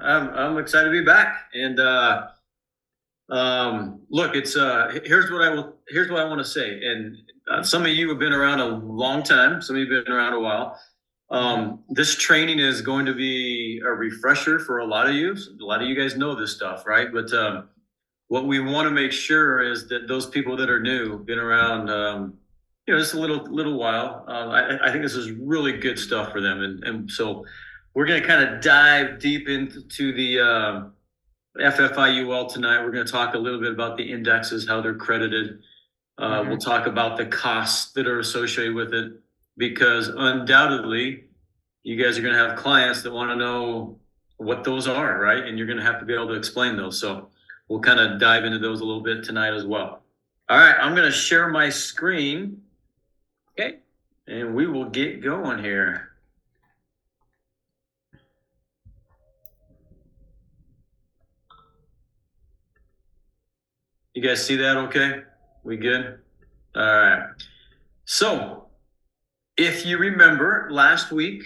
I'm excited to be back. And look, it's here's what I want to say. And some of you have been around a long time. Some of you have been around a while. This training is going to be a refresher for a lot of you. A lot of you guys know this stuff, right? But what we want to make sure is that those people that are new, been around, just a little while. I think this is really good stuff for them, and so we're going to kind of dive deep into the FFIUL tonight. We're going to talk a little bit about the indexes, how they're credited. We'll talk about the costs that are associated with it, because undoubtedly, you guys are going to have clients that want to know what those are, right? And you're going to have to be able to explain those. So we'll kind of dive into those a little bit tonight as well. All right, I'm going to share my screen. Okay, and we will get going here. You guys see that okay? We good? All right. So if you remember last week,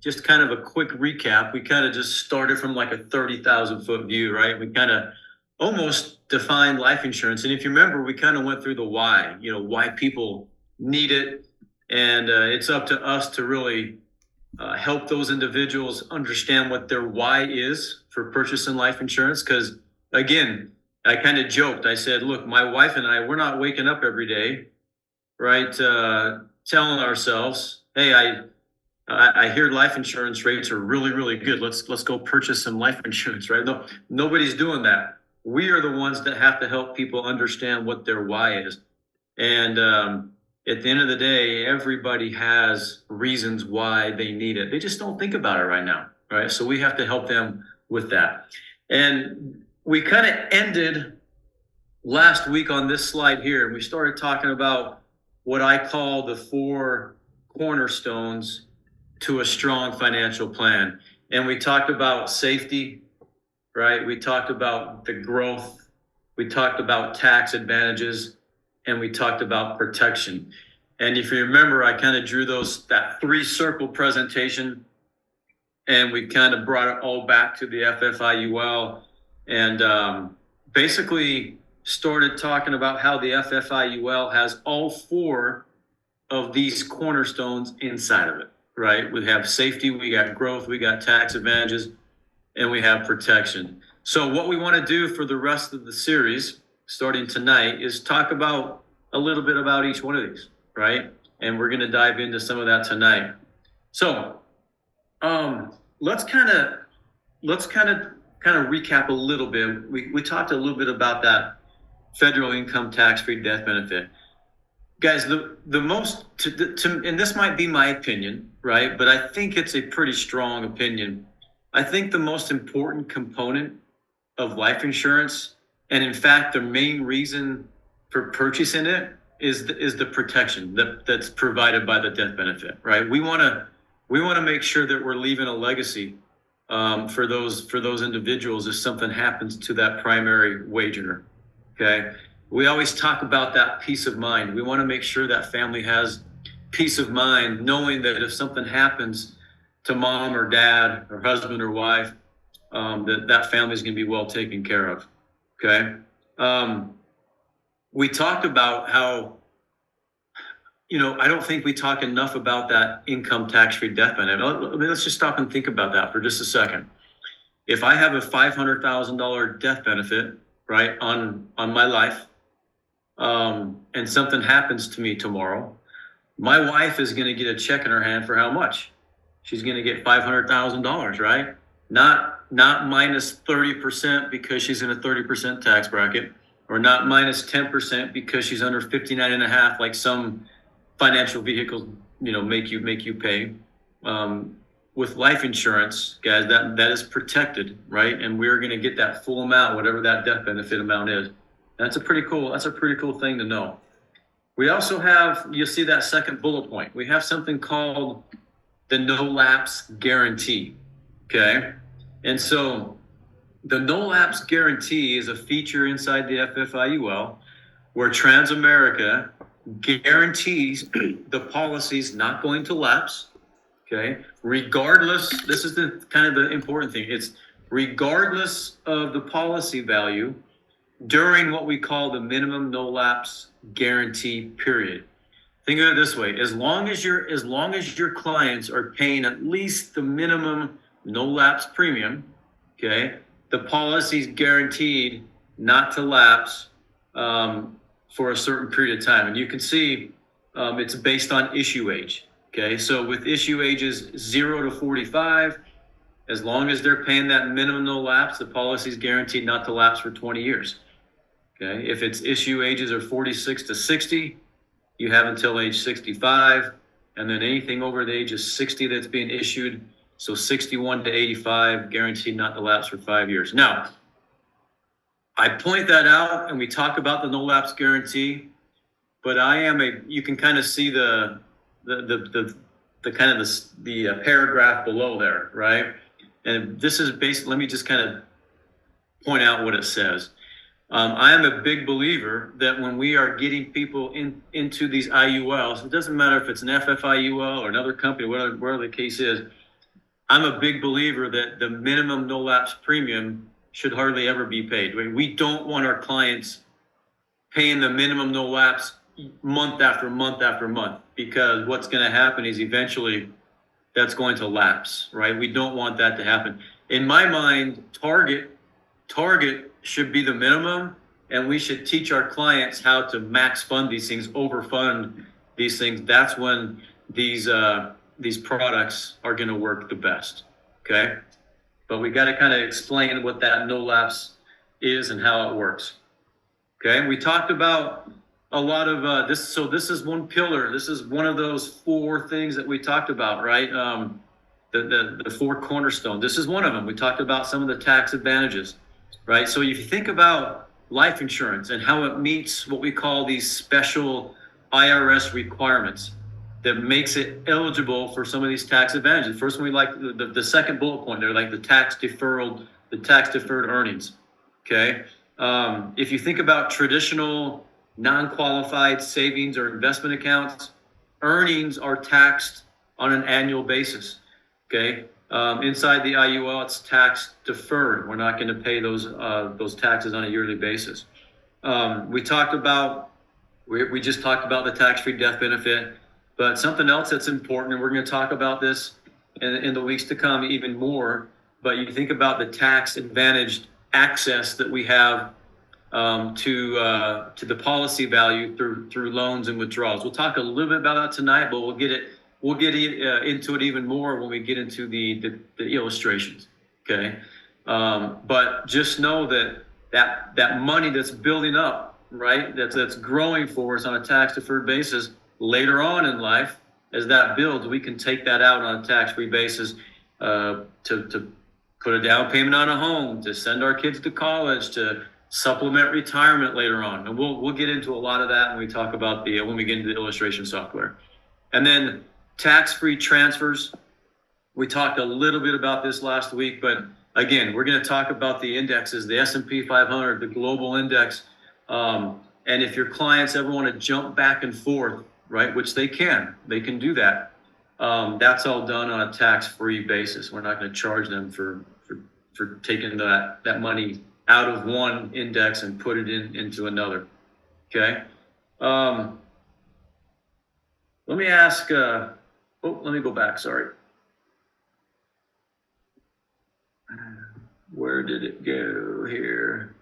just kind of a quick recap, we kind of just started from like a 30,000 foot view, right? We kind of almost defined life insurance. And if you remember, we kind of went through the why, why people need it. And it's up to us to really help those individuals understand what their why is for purchasing life insurance. Because again, I kind of joked. I said, look, my wife and I, we're not waking up every day, right? Telling ourselves, hey, I hear life insurance rates are really, really good. Let's go purchase some life insurance, right? No, nobody's doing that. We are the ones that have to help people understand what their why is. And at the end of the day, everybody has reasons why they need it. They just don't think about it right now, right? So we have to help them with that. And we kind of ended last week on this slide here, and we started talking about what I call the 4 cornerstones to a strong financial plan. And we talked about safety, right? We talked about the growth. We talked about tax advantages, and we talked about protection. And if you remember, I kind of drew that 3-circle presentation, and we kind of brought it all back to the FFIUL, and basically started talking about how the FFIUL has all 4 of these cornerstones inside of it, right? We have safety, we got growth, we got tax advantages, and we have protection. So what we want to do for the rest of the series, starting tonight, is talk about a little bit about each one of these, right? And we're going to dive into some of that tonight. So let's kind of recap a little bit. We talked a little bit about that federal income tax-free death benefit. Guys, the most, and this might be my opinion, right? But I think it's a pretty strong opinion. I think the most important component of life insurance, and in fact, the main reason for purchasing it is the protection that's provided by the death benefit, right? We want to make sure that we're leaving a legacy for those individuals if something happens to that primary wage earner. Okay, we always talk about that peace of mind. We want to make sure that family has peace of mind, knowing that if something happens to mom or dad or husband or wife, that family is going to be well taken care of. Okay. We talked about how, I don't think we talk enough about that income tax-free death benefit. Let's just stop and think about that for just a second. If I have a $500,000 death benefit, right, on my life, and something happens to me tomorrow, my wife is going to get a check in her hand for how much? She's going to get $500,000, right? Not minus 30% because she's in a 30% tax bracket, or not minus 10% because she's under 59 and a half, like some financial vehicles, make you pay. With life insurance, guys, that is protected, right? And we're going to get that full amount, whatever that death benefit amount is. That's a pretty cool thing to know. We also have, you'll see that second bullet point. We have something called the no lapse guarantee. Okay. And so the no lapse guarantee is a feature inside the FFIUL where Transamerica guarantees the policy's not going to lapse. Okay, regardless, this is the kind of the important thing. It's regardless of the policy value during what we call the minimum no lapse guarantee period. Think of it this way: as long as your clients are paying at least the minimum no lapse premium, okay, the policy's guaranteed not to lapse for a certain period of time. And you can see it's based on issue age. Okay, so with issue ages 0 to 45, as long as they're paying that minimum no lapse, the policy is guaranteed not to lapse for 20 years. Okay, if its issue ages are 46 to 60, you have until age 65, and then anything over the age of 60 that's being issued, so 61 to 85, guaranteed not to lapse for 5 years. Now, I point that out, and we talk about the no lapse guarantee, but you can kind of see the kind of the paragraph below there, right? And this is basically, let me just kind of point out what it says. I am a big believer that when we are getting people into these IULs, it doesn't matter if it's an FFIUL or another company, whatever the case is, I'm a big believer that the minimum no lapse premium should hardly ever be paid. We don't want our clients paying the minimum no lapse month after month after month, because what's going to happen is eventually that's going to lapse, right? We don't want that to happen. In my mind, target should be the minimum, and we should teach our clients how to max fund these things, overfund these things. That's when these products are going to work the best. Okay, but we got to kind of explain what that no lapse is and how it works. Okay, we talked about a lot of this. So this is one pillar. This is one of those 4 things that we talked about, right? The 4 cornerstones. This is one of them. We talked about some of the tax advantages, right? So if you think about life insurance and how it meets what we call these special IRS requirements that makes it eligible for some of these tax advantages. First one, we like the second bullet point there, like the tax deferred earnings. Okay. If you think about traditional non-qualified savings or investment accounts, earnings are taxed on an annual basis. Okay. Inside the IUL, it's tax deferred. We're not going to pay those taxes on a yearly basis. We just talked about the tax-free death benefit, but something else that's important, and we're going to talk about this in the weeks to come even more. But you think about the tax advantaged access that we have to the policy value through loans and withdrawals. We'll talk a little bit about that tonight, but we'll get into it even more when we get into the illustrations. Okay, but just know that money that's building up, right? That's growing for us on a tax deferred basis. Later on in life, as that builds, we can take that out on a tax-free basis to put a down payment on a home, to send our kids to college, to supplement retirement later on. And we'll get into a lot of that when we talk about when we get into the illustration software. And then tax-free transfers. We talked a little bit about this last week, but again, we're going to talk about the indexes, the S&P 500, the global index. And if your clients ever want to jump back and forth, right, which they can do that. That's all done on a tax-free basis. We're not going to charge them for taking that money out of one index and put it into another. Okay. Let me ask. Let me go back. Sorry. Where did it go here?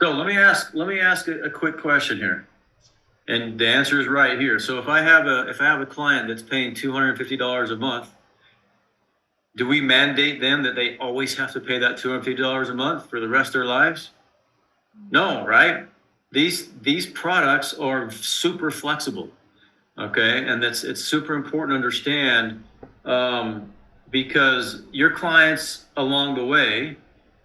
So let me ask a quick question here, and the answer is right here. So if I have a client that's paying $250 a month, do we mandate them that they always have to pay that $250 a month for the rest of their lives? No, right? These products are super flexible, okay, and it's super important to understand because your clients along the way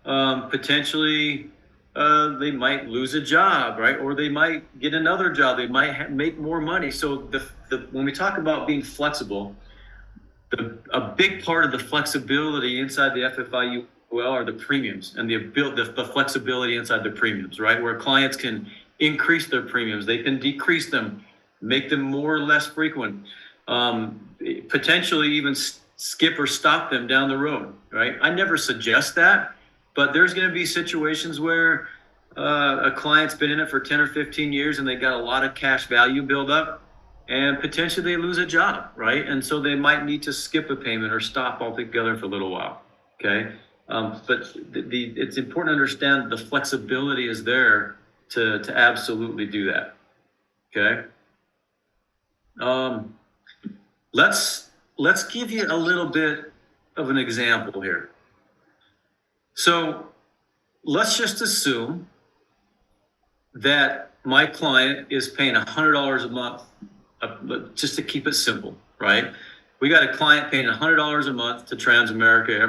potentially. They might lose a job, right? Or they might get another job. They might make more money. So when we talk about being flexible, a big part of the flexibility inside the FFIUL are the premiums and the flexibility inside the premiums, right? Where clients can increase their premiums. They can decrease them, make them more or less frequent, potentially even skip or stop them down the road, right? I never suggest that, but there's going to be situations where a client's been in it for 10 or 15 years and they got a lot of cash value build up, and potentially they lose a job, right? And so they might need to skip a payment or stop altogether for a little while, okay? But it's important to understand the flexibility is there to absolutely do that, okay? Let's give you a little bit of an example here. So let's just assume that my client is paying $100 a month, just to keep it simple, right? We got a client paying $100 a month to Transamerica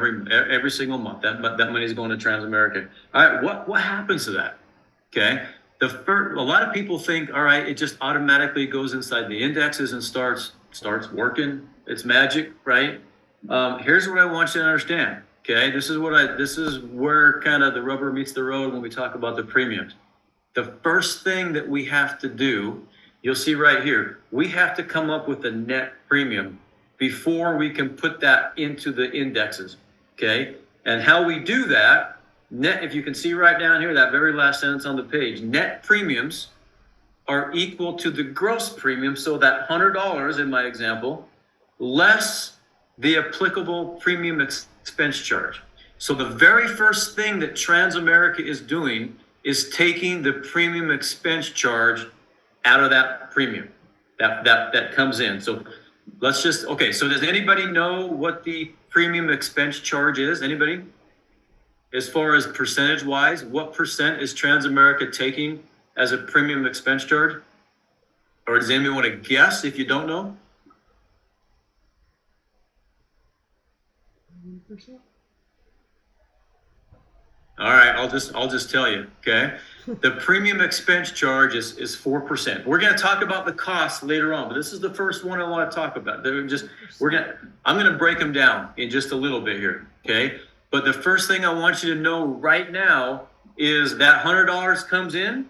every single month. That money is going to Transamerica. All right, what happens to that? Okay, a lot of people think, all right, it just automatically goes inside the indexes and starts working. It's magic, right? Here's what I want you to understand. Okay, this is where kind of the rubber meets the road when we talk about the premiums. The first thing that we have to do, you'll see right here, we have to come up with a net premium before we can put that into the indexes, okay? And how we do that, net, if you can see right down here, that very last sentence on the page, net premiums are equal to the gross premium, so that $100 in my example, less the applicable premium expense charge. So the very first thing that Transamerica is doing is taking the premium expense charge out of that premium that comes in. So let's just, okay, so does anybody know what the premium expense charge is? Anybody? As far as percentage wise, what percent is Transamerica taking as a premium expense charge? Or does anybody want to guess if you don't know? 1%. All right, I'll just tell you, okay? The premium expense charge is 4%. We're going to talk about the costs later on, but this is the first one I want to talk about. I'm going to break them down in just a little bit here, okay? But the first thing I want you to know right now is that $100 comes in,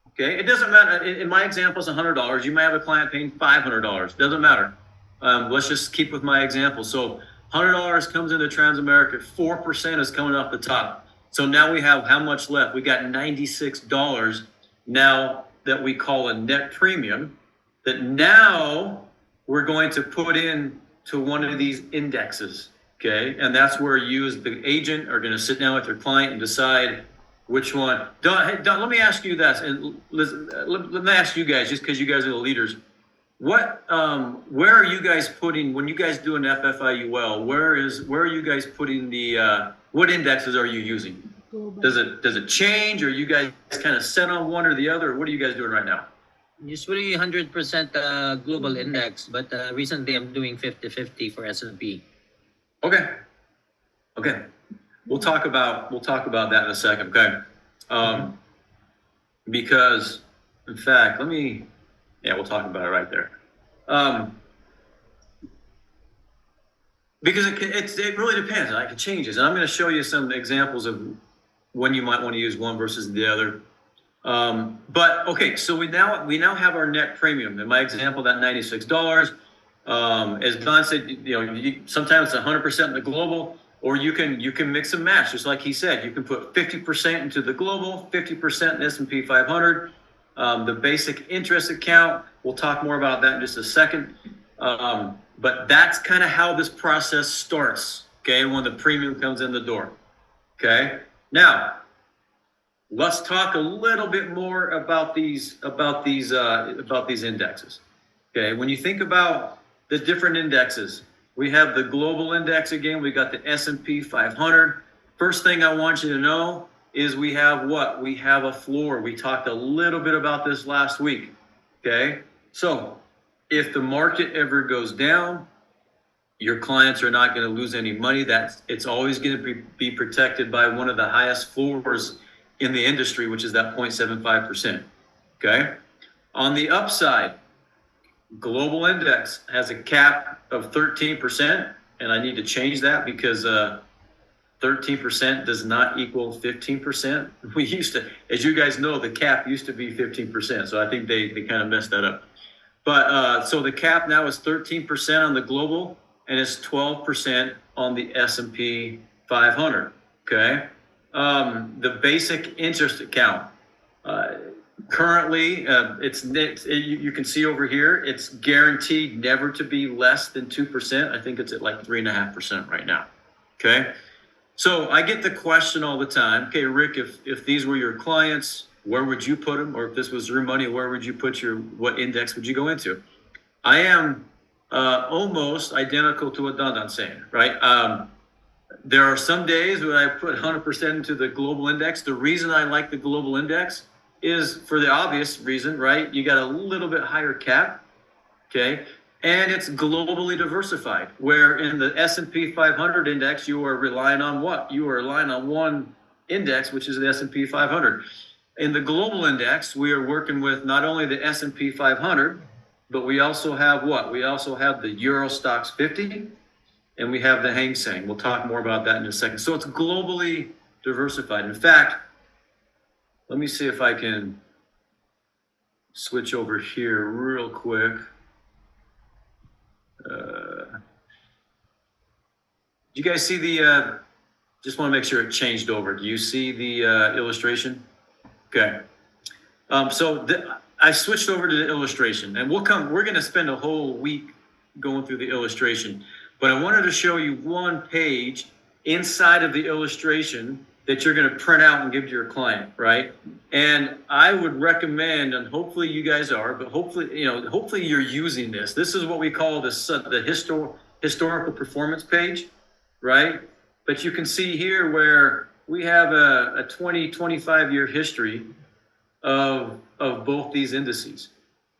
okay? It doesn't matter. In my example, it's $100. You might have a client paying $500. Doesn't matter. Let's just keep with my example. So $100 comes into Transamerica. 4% is coming off the top. So now we have how much left? We got $96 now that we call a net premium that now we're going to put in to one of these indexes, okay? And that's where you as the agent are going to sit down with your client and decide which one. Don, let me ask you this, and let me ask you guys, just because you guys are the leaders. Where are you guys putting, when you guys do an FFIUL, where are you guys putting the, what indexes are you using? Does it change, or you guys kind of set on one or the other? What are you guys doing right now? Usually 100% global index, but recently I'm doing 50-50 for S&P. Okay. We'll talk about that in a second, okay? Because in fact, we'll talk about it right there. Because it really depends, like it changes. And I'm going to show you some examples of when you might want to use one versus the other. But okay, so we now have our net premium. In my example, that $96. As Don said, sometimes it's 100% in the global, or you can mix and match, just like he said. You can put 50% into the global, 50% in S&P 500. The basic interest account, we'll talk more about that in just a second. But that's kind of how this process starts, okay, when the premium comes in the door, okay? Now, let's talk a little bit more about these indexes, okay? When you think about the different indexes, we have the global index again. We got the S&P 500. First thing I want you to know is we have what? We have a floor. We talked a little bit about this last week, okay? So if the market ever goes down, your clients are not going to lose any money. It's always going to be protected by one of the highest floors in the industry, which is that 0.75%, okay? On the upside, global index has a cap of 13%, and I need to change that because 13% does not equal 15%. We used to, as you guys know, the cap used to be 15%. So I think they kind of messed that up. But so the cap now is 13% on the global, and it's 12% on the S&P 500. Okay. The basic interest account. Currently, you can see over here, it's guaranteed never to be less than 2%. I think it's at like 3.5% right now. Okay. So I get the question all the time, okay, Rick, if these were your clients, where would you put them? Or if this was your money, where would you put what index would you go into? I am almost identical to what Don's saying, right? There are some days when I put 100% into the global index. The reason I like the global index is for the obvious reason, right? You got a little bit higher cap, okay? And it's globally diversified, where in the S&P 500 index, you are relying on what? You are relying on one index, which is the S&P 500. In the global index, we are working with not only the S&P 500, but we also have what? We also have the Euro Stocks 50, and we have the Hang Seng. We'll talk more about that in a second. So it's globally diversified. In fact, let me see if I can switch over here real quick. Do you guys see the, just want to make sure it changed over. Do you see the illustration? Okay. I switched over to the illustration, and we're going to spend a whole week going through the illustration, but I wanted to show you one page inside of the illustration that you're going to print out and give to your client, right? And I would recommend, and hopefully you guys are, but hopefully you're using this. This is what we call the historical performance page, right? But you can see here where we have a 25 year history of both these indices,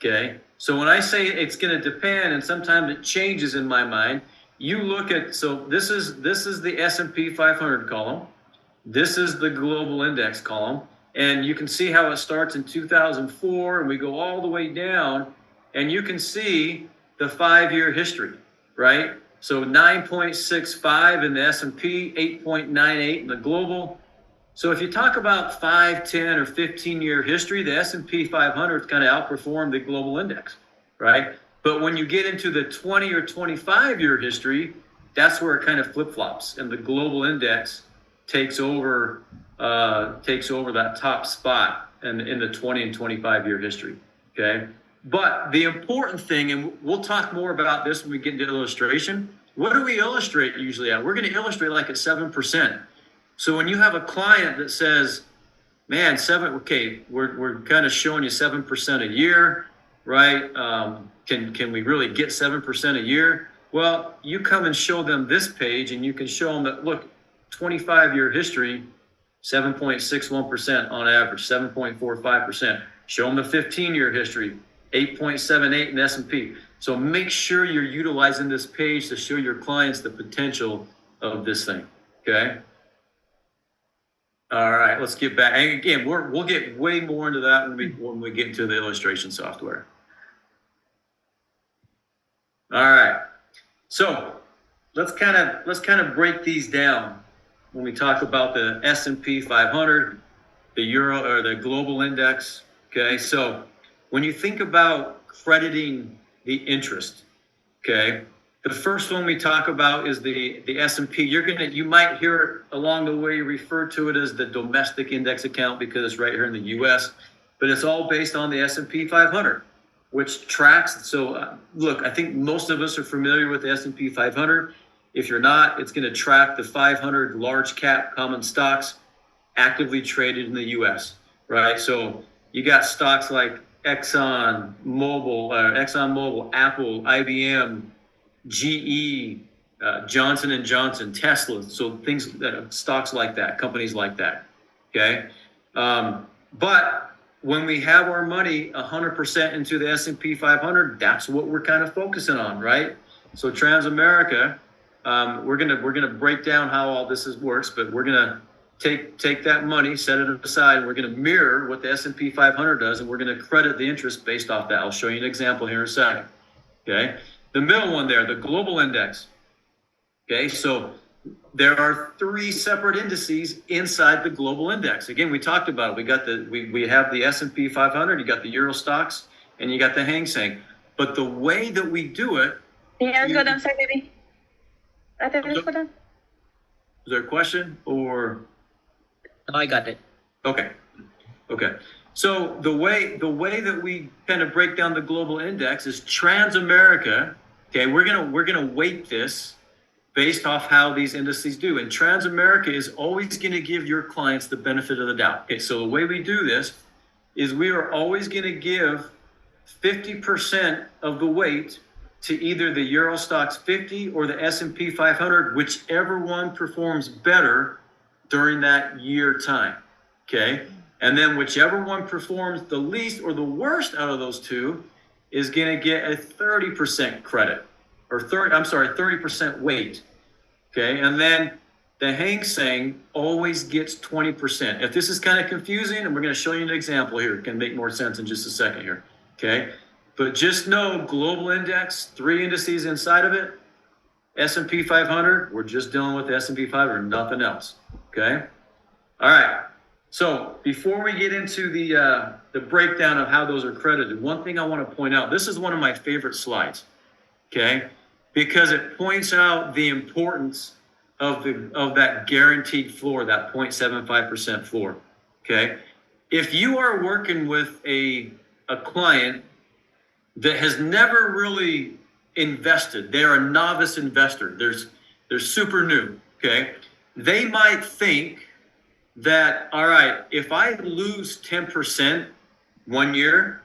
okay? So when I say it's going to depend, and sometimes it changes in my mind, you look at, so this is the S&P 500 column. This is the global index column, and you can see how it starts in 2004, and we go all the way down, and you can see the 5-year history, right? So 9.65 in the S&P, 8.98 in the global. So if you talk about 5, 10, or 15-year history, the S&P 500 kind of outperformed the global index, right? But when you get into the 20 or 25-year history, that's where it kind of flip-flops, and the global index takes over that top spot in the 20 and 25-year history, okay? But the important thing, and we'll talk more about this when we get into illustration, what do we illustrate usually at? We're going to illustrate like at 7%. So when you have a client that says, man, we're kind of showing you 7% a year, right? Can we really get 7% a year? Well, you come and show them this page, and you can show them that, look, 25-year history, 7.61% on average, 7.45%. Show them the 15-year history, 8.78 in S&P. So make sure you're utilizing this page to show your clients the potential of this thing, okay? All right, let's get back. And again, we'll get way more into that when we get into the illustration software. All right, so let's kind of break these down when we talk about the S&P 500, the Euro or the global index. Okay, so when you think about crediting the interest, okay, the first one we talk about is the S&P. You might hear it along the way referred to it as the domestic index account because it's right here in the U.S., but it's all based on the S&P 500, which tracks. So look, I think most of us are familiar with the S&P 500. If you're not, it's going to track the 500 large cap common stocks actively traded in the U.S., right? So you got stocks like ExxonMobil, Apple, IBM, GE, Johnson & Johnson, Tesla. So stocks like that, companies like that, okay? But when we have our money 100% into the S&P 500, that's what we're kind of focusing on, right? So Transamerica, we're gonna break down how all this works, but we're gonna take that money, set it aside, and we're gonna mirror what the S&P 500 does, and we're gonna credit the interest based off that. I'll show you an example here in a second. Okay, the middle one there, the global index. Okay, so there are three separate indices inside the global index. Again, we talked about it. We have the S&P 500, you got the Euro stocks, and you got the Hang Seng. But the way that we do it. Yes, go downstairs, baby. Let's go down. Is there a question or? No, I got it. Okay. So the way that we kind of break down the global index is Transamerica. Okay, we're gonna weight this based off how these indices do, and Transamerica is always going to give your clients the benefit of the doubt. Okay, so the way we do this is we are always going to give 50% of the weight to either the Euro Stoxx 50 or the S&P 500, whichever one performs better during that year time. Okay, and then whichever one performs the least or the worst out of those two is going to get a 30% credit, or 30% weight. Okay, and then the Hang Seng always gets 20%. If this is kind of confusing, and we're going to show you an example here, it can make more sense in just a second here. Okay, but just know global index, three indices inside of it. S&P 500, we're just dealing with the S&P 500, nothing else. Okay, all right. So before we get into the breakdown of how those are credited, one thing I want to point out, this is one of my favorite slides, okay? Because it points out the importance of that guaranteed floor, that 0.75% floor, okay? If you are working with a client that has never really invested, they are a novice investor, they're super new, okay? They might think that, all right, if I lose 10% one year,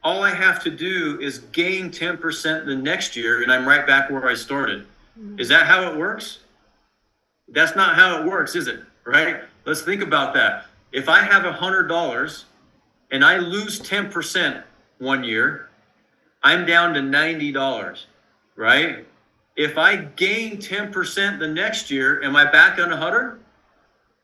all I have to do is gain 10% the next year, and I'm right back where I started. Is that how it works? That's not how it works, is it? Right? Let's think about that. If I have $100 and I lose 10% one year, I'm down to $90, right? If I gain 10% the next year, am I back on 100?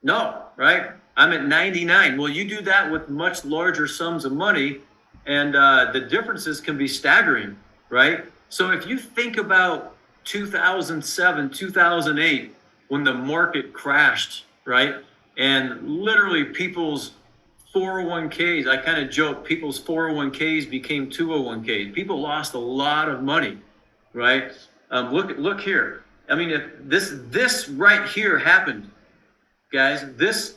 No, right? I'm at 99. Well, you do that with much larger sums of money, and the differences can be staggering, right? So if you think about 2007, 2008, when the market crashed, right? And literally people's 401ks, I kind of joke, people's 401ks became 201ks. People lost a lot of money, right? Look here. I mean, if this right here happened, guys, this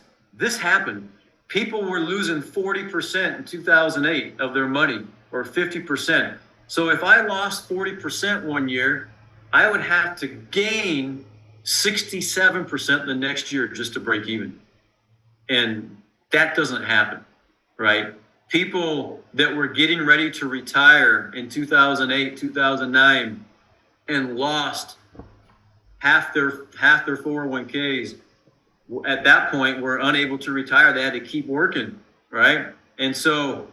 happened. People were losing 40% in 2008 of their money, or 50%. So if I lost 40% one year, I would have to gain 67% the next year just to break even. And that doesn't happen, right? People that were getting ready to retire in 2008, 2009, and lost half their 401ks, at that point were unable to retire. They had to keep working, right? And so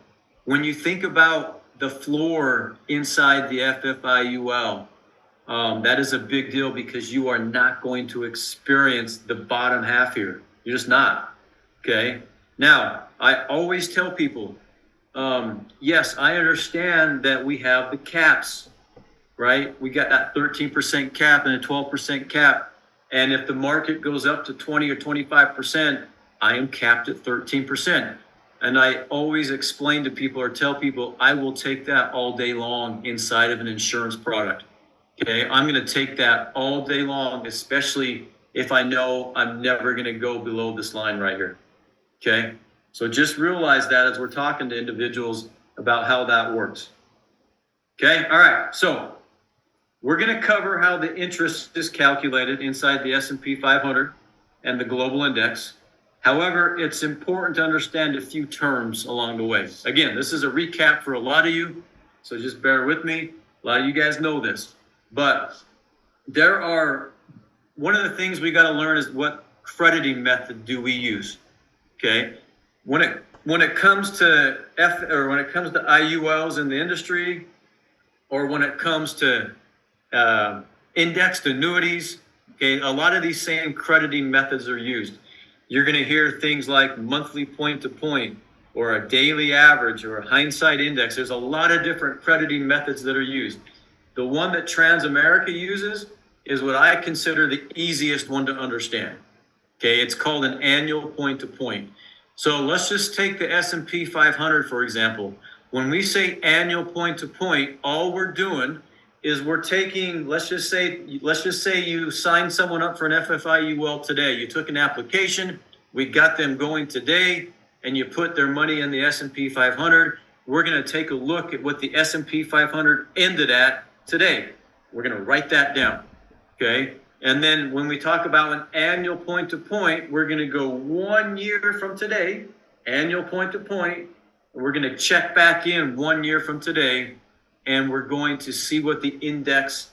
when you think about the floor inside the FFIUL, that is a big deal, because you are not going to experience the bottom half here. You're just not, okay? Now, I always tell people, yes, I understand that we have the caps, right? We got that 13% cap and a 12% cap. And if the market goes up to 20 or 25%, I am capped at 13%. And I always explain to people, or tell people, I will take that all day long inside of an insurance product. Okay, I'm going to take that all day long, especially if I know I'm never going to go below this line right here. Okay, so just realize that as we're talking to individuals about how that works. Okay, all right, so we're going to cover how the interest is calculated inside the S&P 500 and the global index. However, it's important to understand a few terms along the way. Again, this is a recap for a lot of you, so just bear with me. A lot of you guys know this, but one of the things we got to learn is what crediting method do we use. Okay, when it comes to IULs in the industry, or when it comes to indexed annuities, okay, a lot of these same crediting methods are used. You're going to hear things like monthly point to point, or a daily average, or a hindsight index. There's a lot of different crediting methods that are used. The one that Transamerica uses is what I consider the easiest one to understand. Okay, it's called an annual point to point. So let's just take the S&P 500, for example. When we say annual point to point, all we're doing is we're taking, let's just say you signed someone up for an FFIUL today. You took an application, we got them going today, and you put their money in the S&P 500. We're going to take a look at what the S&P 500 ended at today. We're going to write that down, okay? And then when we talk about an annual point to point, we're going to go 1 year from today, annual point to point. We're going to check back in 1 year from today, and we're going to see what the index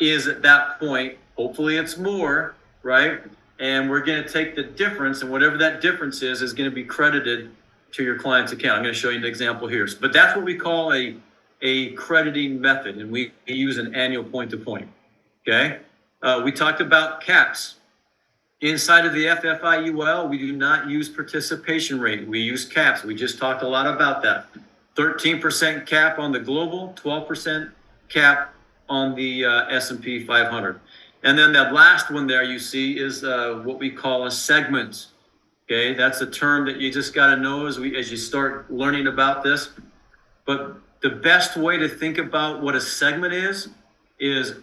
is at that point. Hopefully it's more, right? And we're going to take the difference, and whatever that difference is going to be credited to your client's account. I'm going to show you an example here. But that's what we call a crediting method, and we use an annual point to point, okay? We talked about caps. Inside of the FFIUL, we do not use participation rate. We use caps. We just talked a lot about that. 13% cap on the global, 12% cap on the S&P 500. And then the last one there you see is what we call a segment. Okay, that's a term that you just got to know as you start learning about this. But the best way to think about what a segment is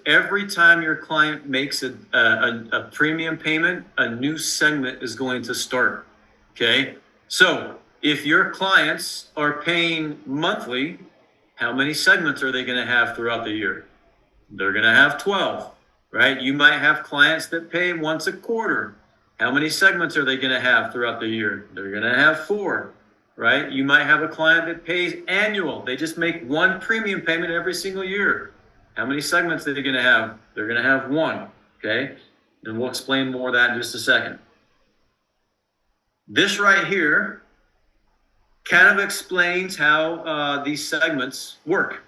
every time your client makes a premium payment, a new segment is going to start. Okay, so if your clients are paying monthly, how many segments are they going to have throughout the year? They're going to have 12, right? You might have clients that pay once a quarter. How many segments are they going to have throughout the year? They're going to have 4, right? You might have a client that pays annual. They just make one premium payment every single year. How many segments are they going to have? They're going to have 1, okay? And we'll explain more of that in just a second. This right here kind of explains how these segments work,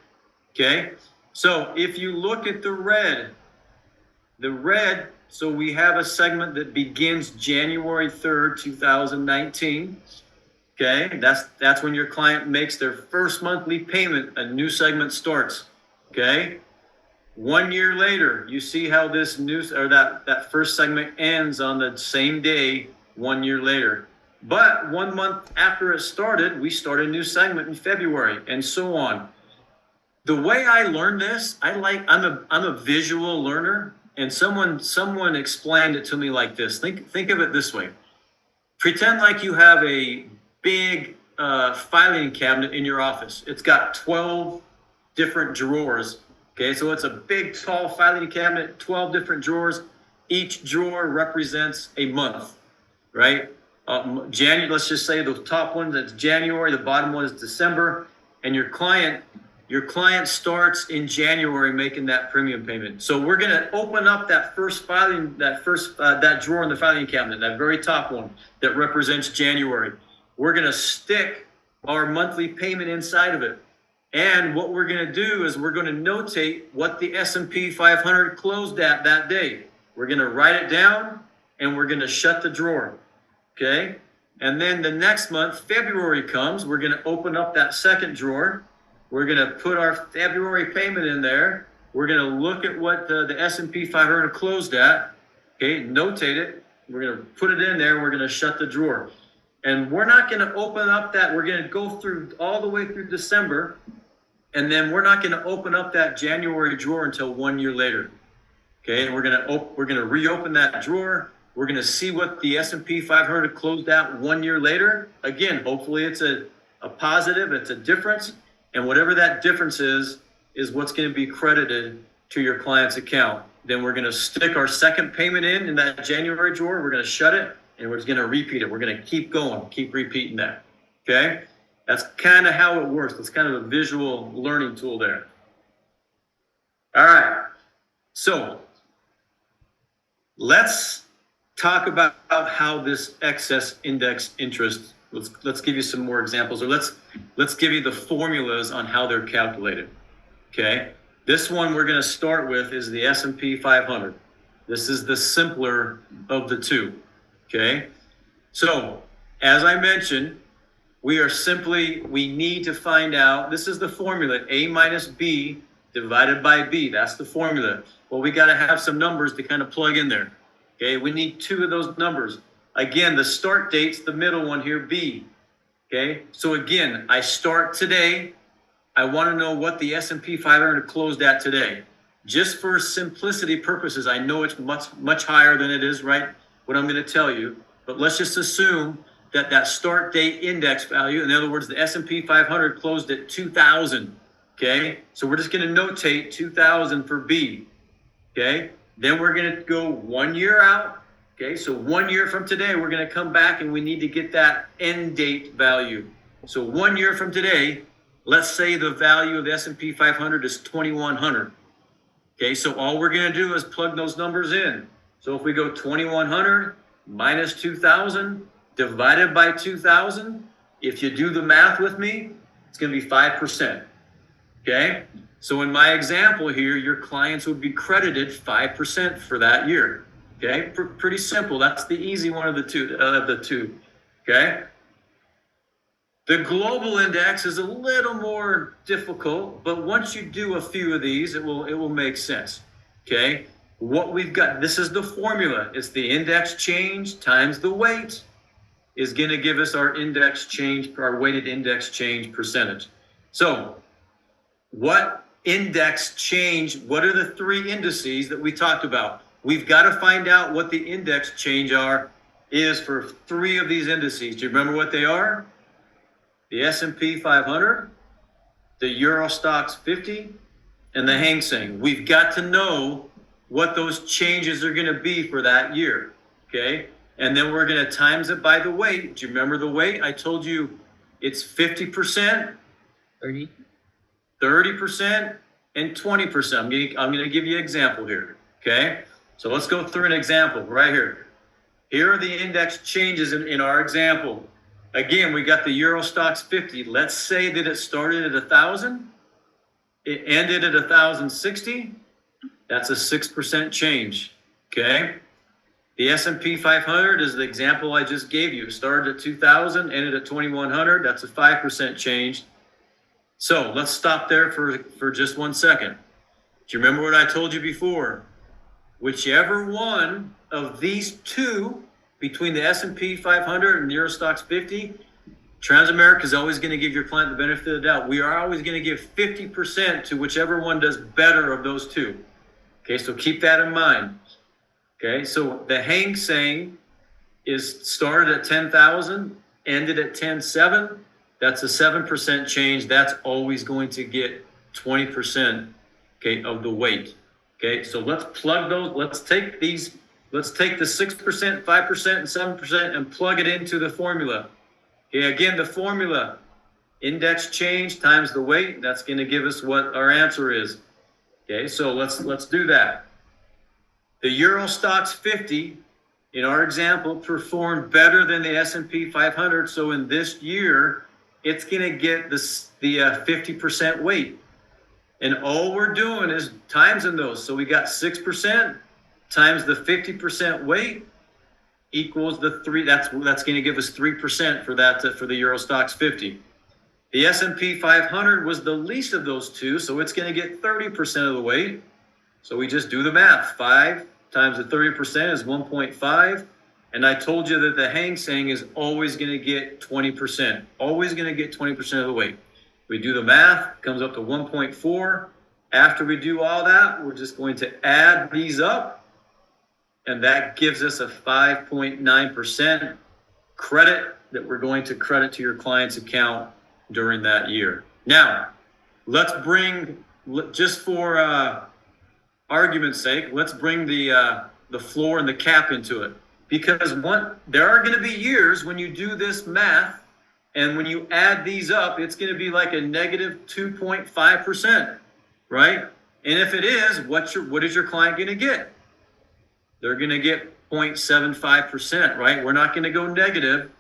okay? So if you look at the red, so we have a segment that begins January 3rd, 2019. Okay, that's when your client makes their first monthly payment, a new segment starts. Okay, 1 year later, you see how this that first segment ends on the same day 1 year later. But 1 month after it started, we start a new segment in February, and so on. The way I learned this, I'm a visual learner. And someone explained it to me like this. Think of it this way. Pretend like you have a big filing cabinet in your office. It's got 12 different drawers. Okay, so it's a big, tall filing cabinet, 12 different drawers. Each drawer represents a month, right? January, let's just say the top one that's January, the bottom one is December, and your client starts in January making that premium payment. So we're going to open up that first filing, that drawer in the filing cabinet, that very top one that represents January. We're going to stick our monthly payment inside of it. And what we're going to do is we're going to notate what the S&P 500 closed at that day. We're going to write it down, and we're going to shut the drawer. Okay? And then the next month, February comes, we're going to open up that second drawer. We're going to put our February payment in there. We're going to look at what the S&P 500 closed at. Okay, notate it. We're going to put it in there. We're going to shut the drawer. And we're not going to open up that. We're going to go through all the way through December. And then we're not going to open up that January drawer until 1 year later. Okay, and we're going to reopen that drawer. We're going to see what the S&P 500 closed at 1 year later. Again, hopefully it's a positive. It's a difference. And whatever that difference is what's going to be credited to your client's account. Then we're going to stick our second payment in that January drawer. We're going to shut it, and we're just going to repeat it. We're going to keep going, keep repeating that. Okay? That's kind of how it works. It's kind of a visual learning tool there. All right. So let's talk about how this excess index interest. Let's give you some more examples, or let's give you the formulas on how they're calculated. Okay, this one we're going to start with is the S&P 500. This is the simpler of the two. Okay, so as I mentioned, we need to find out. This is the formula: A minus B divided by B. That's the formula. Well, we got to have some numbers to kind of plug in there. Okay, we need two of those numbers. Again, the start date's the middle one here, B. Okay, so again, I start today. I want to know what the S&P 500 closed at today. Just for simplicity purposes, I know it's much higher than it is, right? What I'm going to tell you, but let's just assume that that start date index value, in other words, the S&P 500 closed at 2,000. Okay, so we're just going to notate 2,000 for B. Okay, then we're going to go 1 year out. Okay, so 1 year from today, we're going to come back and we need to get that end date value. So 1 year from today, let's say the value of the S&P 500 is 2,100. Okay, so all we're going to do is plug those numbers in. So if we go 2,100 minus 2,000 divided by 2,000, if you do the math with me, it's going to be 5%. Okay, so in my example here, your clients would be credited 5% for that year. Okay, pretty simple. That's the easy one of the two. Okay. The global index is a little more difficult, but once you do a few of these, it will make sense. Okay, what we've got, this is the formula. It's the index change times the weight is going to give us our index change, our weighted index change percentage. So what index change, what are the three indices that we talked about? We've got to find out what the index change is for three of these indices. Do you remember what they are? The S&P 500, the Euro Stoxx 50, and the Hang Seng. We've got to know what those changes are going to be for that year, okay? And then we're going to times it by the weight. Do you remember the weight? I told you it's 50%, 30%, and 20%. I'm going to give you an example here, okay? So let's go through an example right here. Here are the index changes in our example. Again, we got the Euro Stoxx 50. Let's say that it started at 1,000. It ended at 1,060. That's a 6% change, okay? The S&P 500 is the example I just gave you. It started at 2,000, ended at 2,100. That's a 5% change. So let's stop there for just 1 second. Do you remember what I told you before? Whichever one of these two, between the S&P 500 and the Euro Stoxx 50, Transamerica is always going to give your client the benefit of the doubt. We are always going to give 50% to whichever one does better of those two. Okay, so keep that in mind. Okay, so the Hang Seng is started at 10,000, ended at 10.7. That's a 7% change. That's always going to get 20%, okay, of the weight. Okay, so let's plug those. Let's take the 6%, 5%, and 7% and plug it into the formula. Okay, again, the formula, index change times the weight, that's going to give us what our answer is. Okay, so let's do that. The Euro Stoxx 50, in our example, performed better than the S&P 500. So in this year, it's going to get the 50% weight. And all we're doing is timesing those. So we got 6% times the 50% weight equals the 3. That's going to give us 3% for that, for the Euro Stoxx 50. The S&P 500 was the least of those two, so it's going to get 30% of the weight. So we just do the math. 5 times the 30% is 1.5. And I told you that the Hang Seng is always going to get 20%. Always going to get 20% of the weight. We do the math, comes up to 1.4. After we do all that, we're just going to add these up. And that gives us a 5.9% credit that we're going to credit to your client's account during that year. Now, let's bring, just for argument's sake, let's bring the floor and the cap into it. Because there are going to be years when you do this math, and when you add these up, it's going to be like a negative 2.5%, right? And if it is, what is your client going to get? They're going to get 0.75%, right? We're not going to go negative.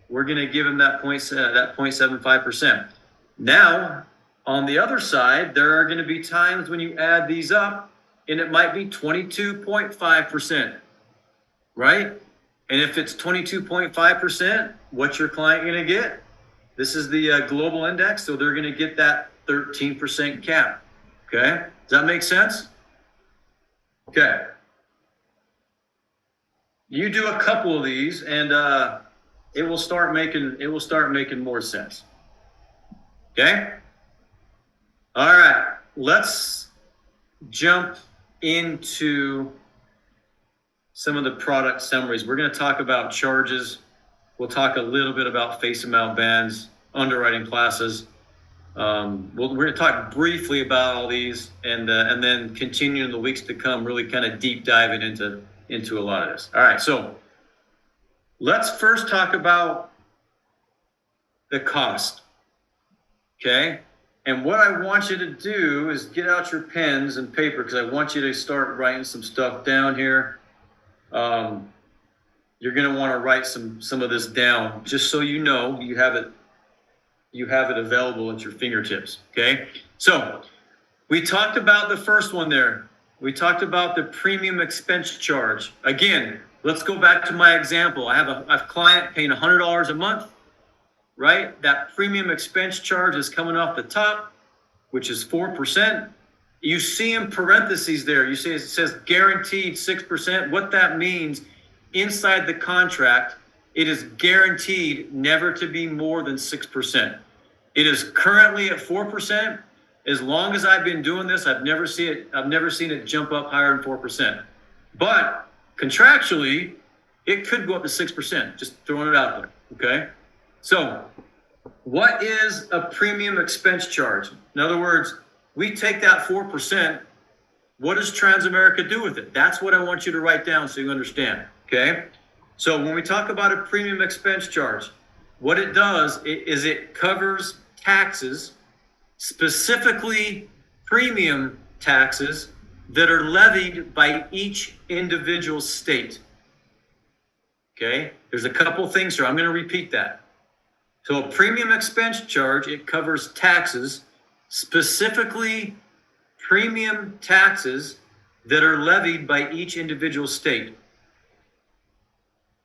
We're going to give them that 0.75%. Now, on the other side, there are going to be times when you add these up, and it might be 22.5%, right? And if it's 22.5%, what's your client going to get? This is the global index, so they're going to get that 13% cap. Okay, does that make sense? Okay. You do a couple of these and it will start making more sense. Okay? All right, let's jump into some of the product summaries. We're going to talk about charges. We'll talk a little bit about face amount bands, underwriting classes. We're going to talk briefly about all these, and then continue in the weeks to come, really kind of deep diving into a lot of this. All right, so let's first talk about the cost. Okay, and what I want you to do is get out your pens and paper, because I want you to start writing some stuff down here. You're going to want to write some of this down, just so you know you have it available at your fingertips. Okay, so we talked about the first one there. We talked about the premium expense charge. Again, let's go back to my example. I have a client paying $100 a month, right? That premium expense charge is coming off the top, which is 4%. You see in parentheses there, you see it says guaranteed 6%. What that means, inside the contract, it is guaranteed never to be more than 6%. It is currently at 4%. As long as I've been doing this, I've never seen it jump up higher than 4%. But contractually, it could go up to 6%. Just throwing it out there. Okay. So, what is a premium expense charge? In other words, we take that 4%. What does Transamerica do with it? That's what I want you to write down so you understand. Okay. So when we talk about a premium expense charge, what it does is it covers taxes, specifically premium taxes that are levied by each individual state. Okay, there's a couple things here. I'm going to repeat that. So a premium expense charge, it covers taxes, specifically premium taxes that are levied by each individual state.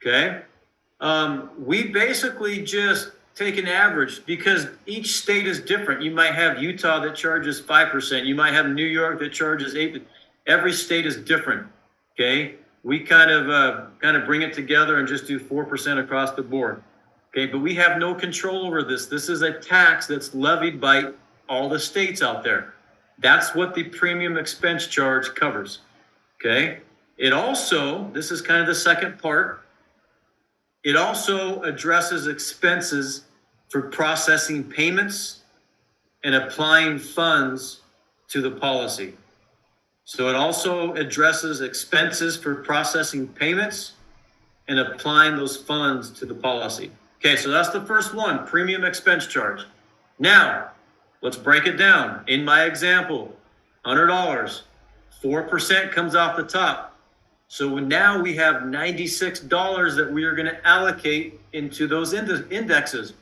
Okay, we basically just take an average, because each state is different. You might have Utah that charges 5%. You might have New York that charges 8%. Every state is different. Okay, we kind of bring it together and just do 4% across the board. Okay, but we have no control over this. This is a tax that's levied by all the states out there. That's what the premium expense charge covers. Okay, it also, this is kind of the second part, it also addresses expenses for processing payments and applying funds to the policy. So it also addresses expenses for processing payments and applying those funds to the policy. Okay, so that's the first one, premium expense charge. Now, let's break it down. In my example, $100, 4% comes off the top. So now we have $96 that we are going to allocate into those indexes,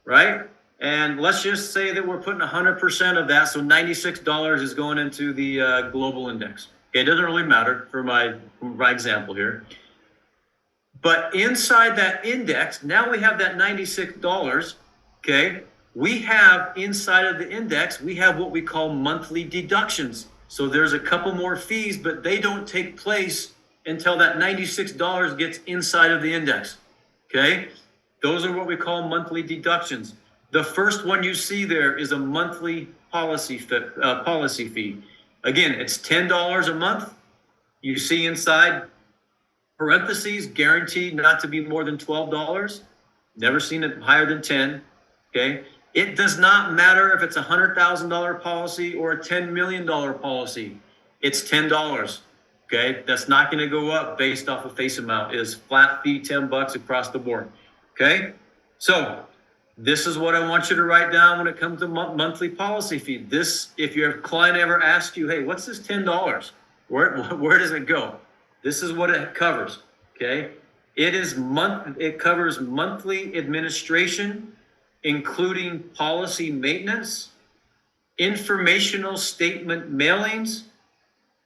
right? And let's just say that we're putting 100% of that, so $96 is going into the global index. Okay, it doesn't really matter for my example here. But inside that index, now we have that $96, okay? We have inside of the index, we have what we call monthly deductions. So there's a couple more fees, but they don't take place until that $96 gets inside of the index, okay? Those are what we call monthly deductions. The first one you see there is a monthly policy fee. Again, it's $10 a month. You see inside parentheses, guaranteed not to be more than $12. Never seen it higher than 10, okay? It does not matter if it's a $100,000 policy or a $10 million policy. It's $10. Okay, that's not going to go up based off of face amount. It is flat fee, $10 across the board. Okay, so this is what I want you to write down when it comes to monthly policy fee. This, if your client ever asks you, hey, what's this $10? Where does it go? This is what it covers. Okay, it covers monthly administration, including policy maintenance, informational statement mailings,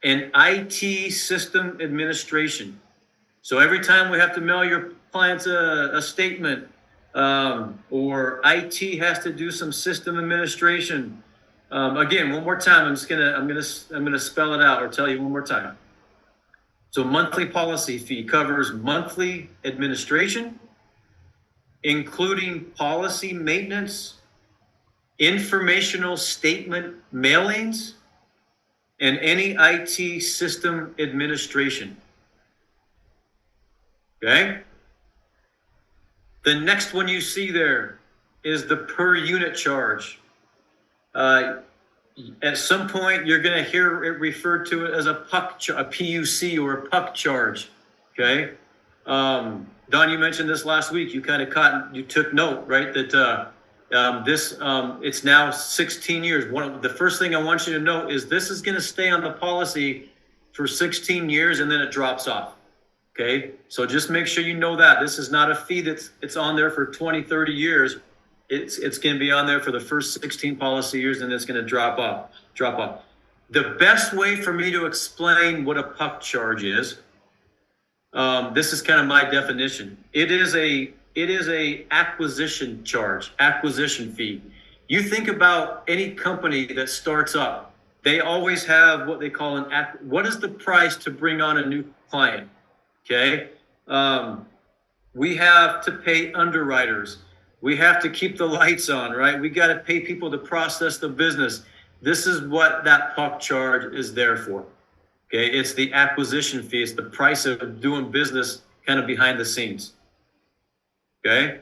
and IT system administration. So every time we have to mail your clients a statement, or IT has to do some system administration, Again, one more time, I'm gonna spell it out or tell you one more time. So monthly policy fee covers monthly administration, including policy maintenance, informational statement mailings, and any IT system administration. Okay? The next one you see there is the per unit charge. At some point, you're going to hear it referred to as a PUC or a puck charge. Okay. Don, you mentioned this last week. You took note, right? That it's now 16 years. The first thing I want you to know is this is going to stay on the policy for 16 years and then it drops off. Okay. So just make sure you know that this is not a fee it's on there for 20, 30 years. It's going to be on there for the first 16 policy years, and it's going to drop off. The best way for me to explain what a puck charge is, this is kind of my definition. It is a acquisition charge, acquisition fee. You think about any company that starts up, they always have what they call what is the price to bring on a new client? Okay. We have to pay underwriters. We have to keep the lights on, right? We got to pay people to process the business. This is what that puck charge is there for. Okay, it's the acquisition fee. It's the price of doing business kind of behind the scenes. Okay,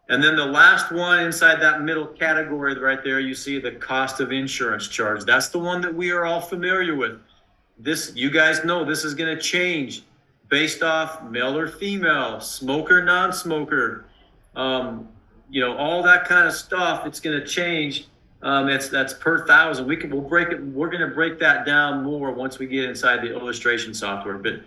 and then the last one inside that middle category right there, you see the cost of insurance charge. That's the one that we are all familiar with. You guys know this is going to change based off male or female, smoker, non-smoker. All that kind of stuff, it's going to change. That's per thousand. We're going to break that down more once we get inside the illustration software. But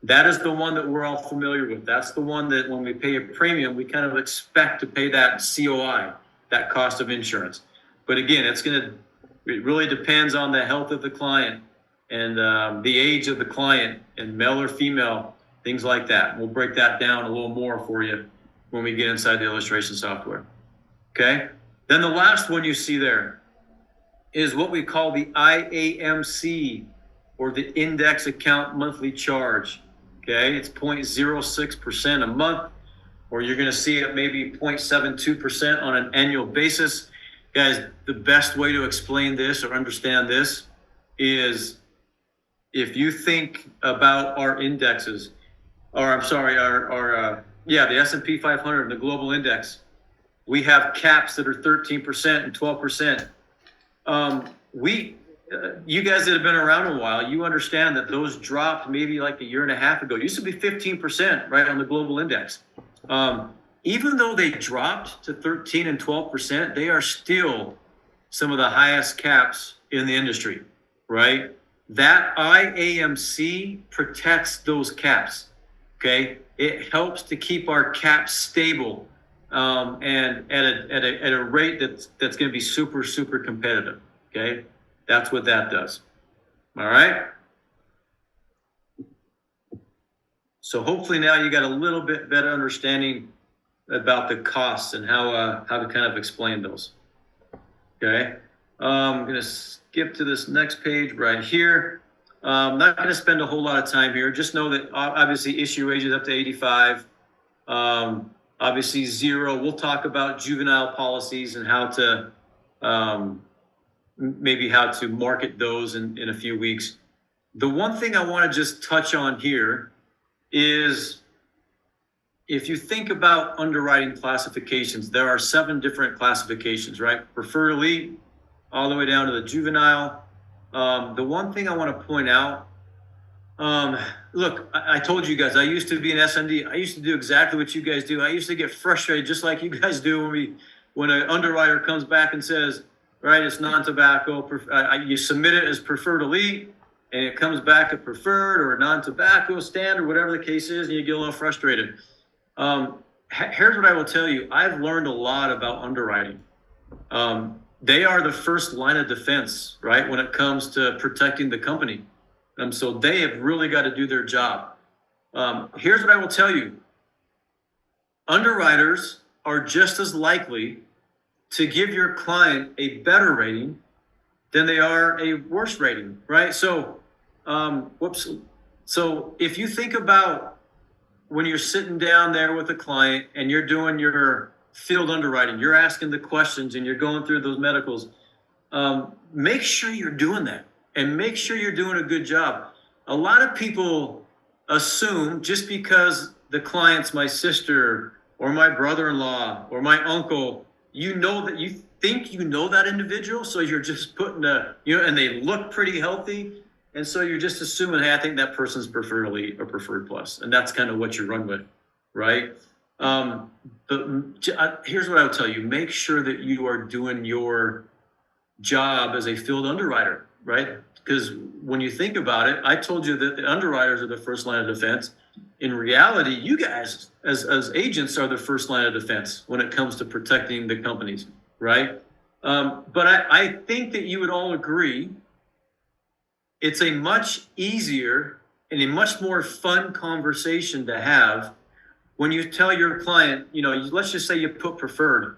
that is the one that we're all familiar with. That's the one that when we pay a premium, we kind of expect to pay that COI, that cost of insurance. But again, it really depends on the health of the client and the age of the client and male or female, things like that. We'll break that down a little more for you when we get inside the illustration software. Okay. Then the last one you see there is what we call the IAMC, or the index account monthly charge. Okay. It's 0.06% a month, or you're going to see it maybe 0.72% on an annual basis. Guys, the best way to explain this or understand this is if you think about our indexes, or I'm sorry, the S&P 500 and the global index, we have caps that are 13% and 12%. You guys that have been around a while, you understand that those dropped maybe like a year and a half ago. It used to be 15%, right, on the global index. Even though they dropped to 13 and 12%, they are still some of the highest caps in the industry, right? That IAMC protects those caps. Okay, it helps to keep our caps stable and at a rate that's going to be super, super competitive. Okay, that's what that does. All right. So hopefully now you got a little bit better understanding about the costs and how to kind of explain those. Okay, I'm going to skip to this next page right here. I'm not going to spend a whole lot of time here. Just know that obviously issue age is up to 85. Obviously 0. We'll talk about juvenile policies and how to market those in a few weeks. The one thing I want to just touch on here is if you think about underwriting classifications, there are 7 different classifications, right? Preferred elite, all the way down to the juvenile. The one thing I want to point out, look, I told you guys, I used to be an SMD. I used to do exactly what you guys do. I used to get frustrated just like you guys do when an underwriter comes back and says, right, it's non-tobacco. You submit it as preferred elite and it comes back a preferred or a non-tobacco standard, whatever the case is, and you get a little frustrated. Here's what I will tell you. I've learned a lot about underwriting. They are the first line of defense, right, when it comes to protecting the company. So they have really got to do their job. Here's what I will tell you. Underwriters are just as likely to give your client a better rating than they are a worse rating, right? So, So if you think about when you're sitting down there with a client and you're doing your field underwriting, you're asking the questions and you're going through those medicals, make sure you're doing that and make sure you're doing a good job. A lot of people assume just because the client's my sister or my brother-in-law or my uncle, you know that you think you know that individual, so you're just putting and they look pretty healthy, and so you're just assuming, hey, I think that person's preferred elite or preferred plus, and that's kind of what you run with, right? But here's what I would tell you: make sure that you are doing your job as a field underwriter, right? Because when you think about it, I told you that the underwriters are the first line of defense. In reality, you guys as agents are the first line of defense when it comes to protecting the companies, right? But I think that you would all agree it's a much easier and a much more fun conversation to have when you tell your client, let's just say you put preferred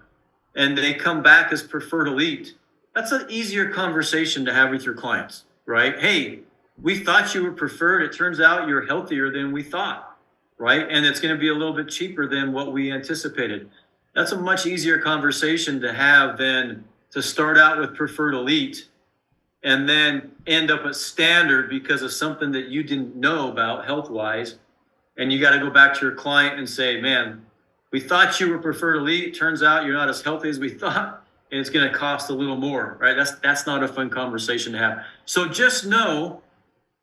and they come back as preferred elite. That's an easier conversation to have with your clients, right? Hey, we thought you were preferred. It turns out you're healthier than we thought, right? And it's going to be a little bit cheaper than what we anticipated. That's a much easier conversation to have than to start out with preferred elite and then end up at standard because of something that you didn't know about health-wise. And you got to go back to your client and say, man, we thought you were preferred elite. Turns out you're not as healthy as we thought. And it's going to cost a little more, right? That's not a fun conversation to have. So just know,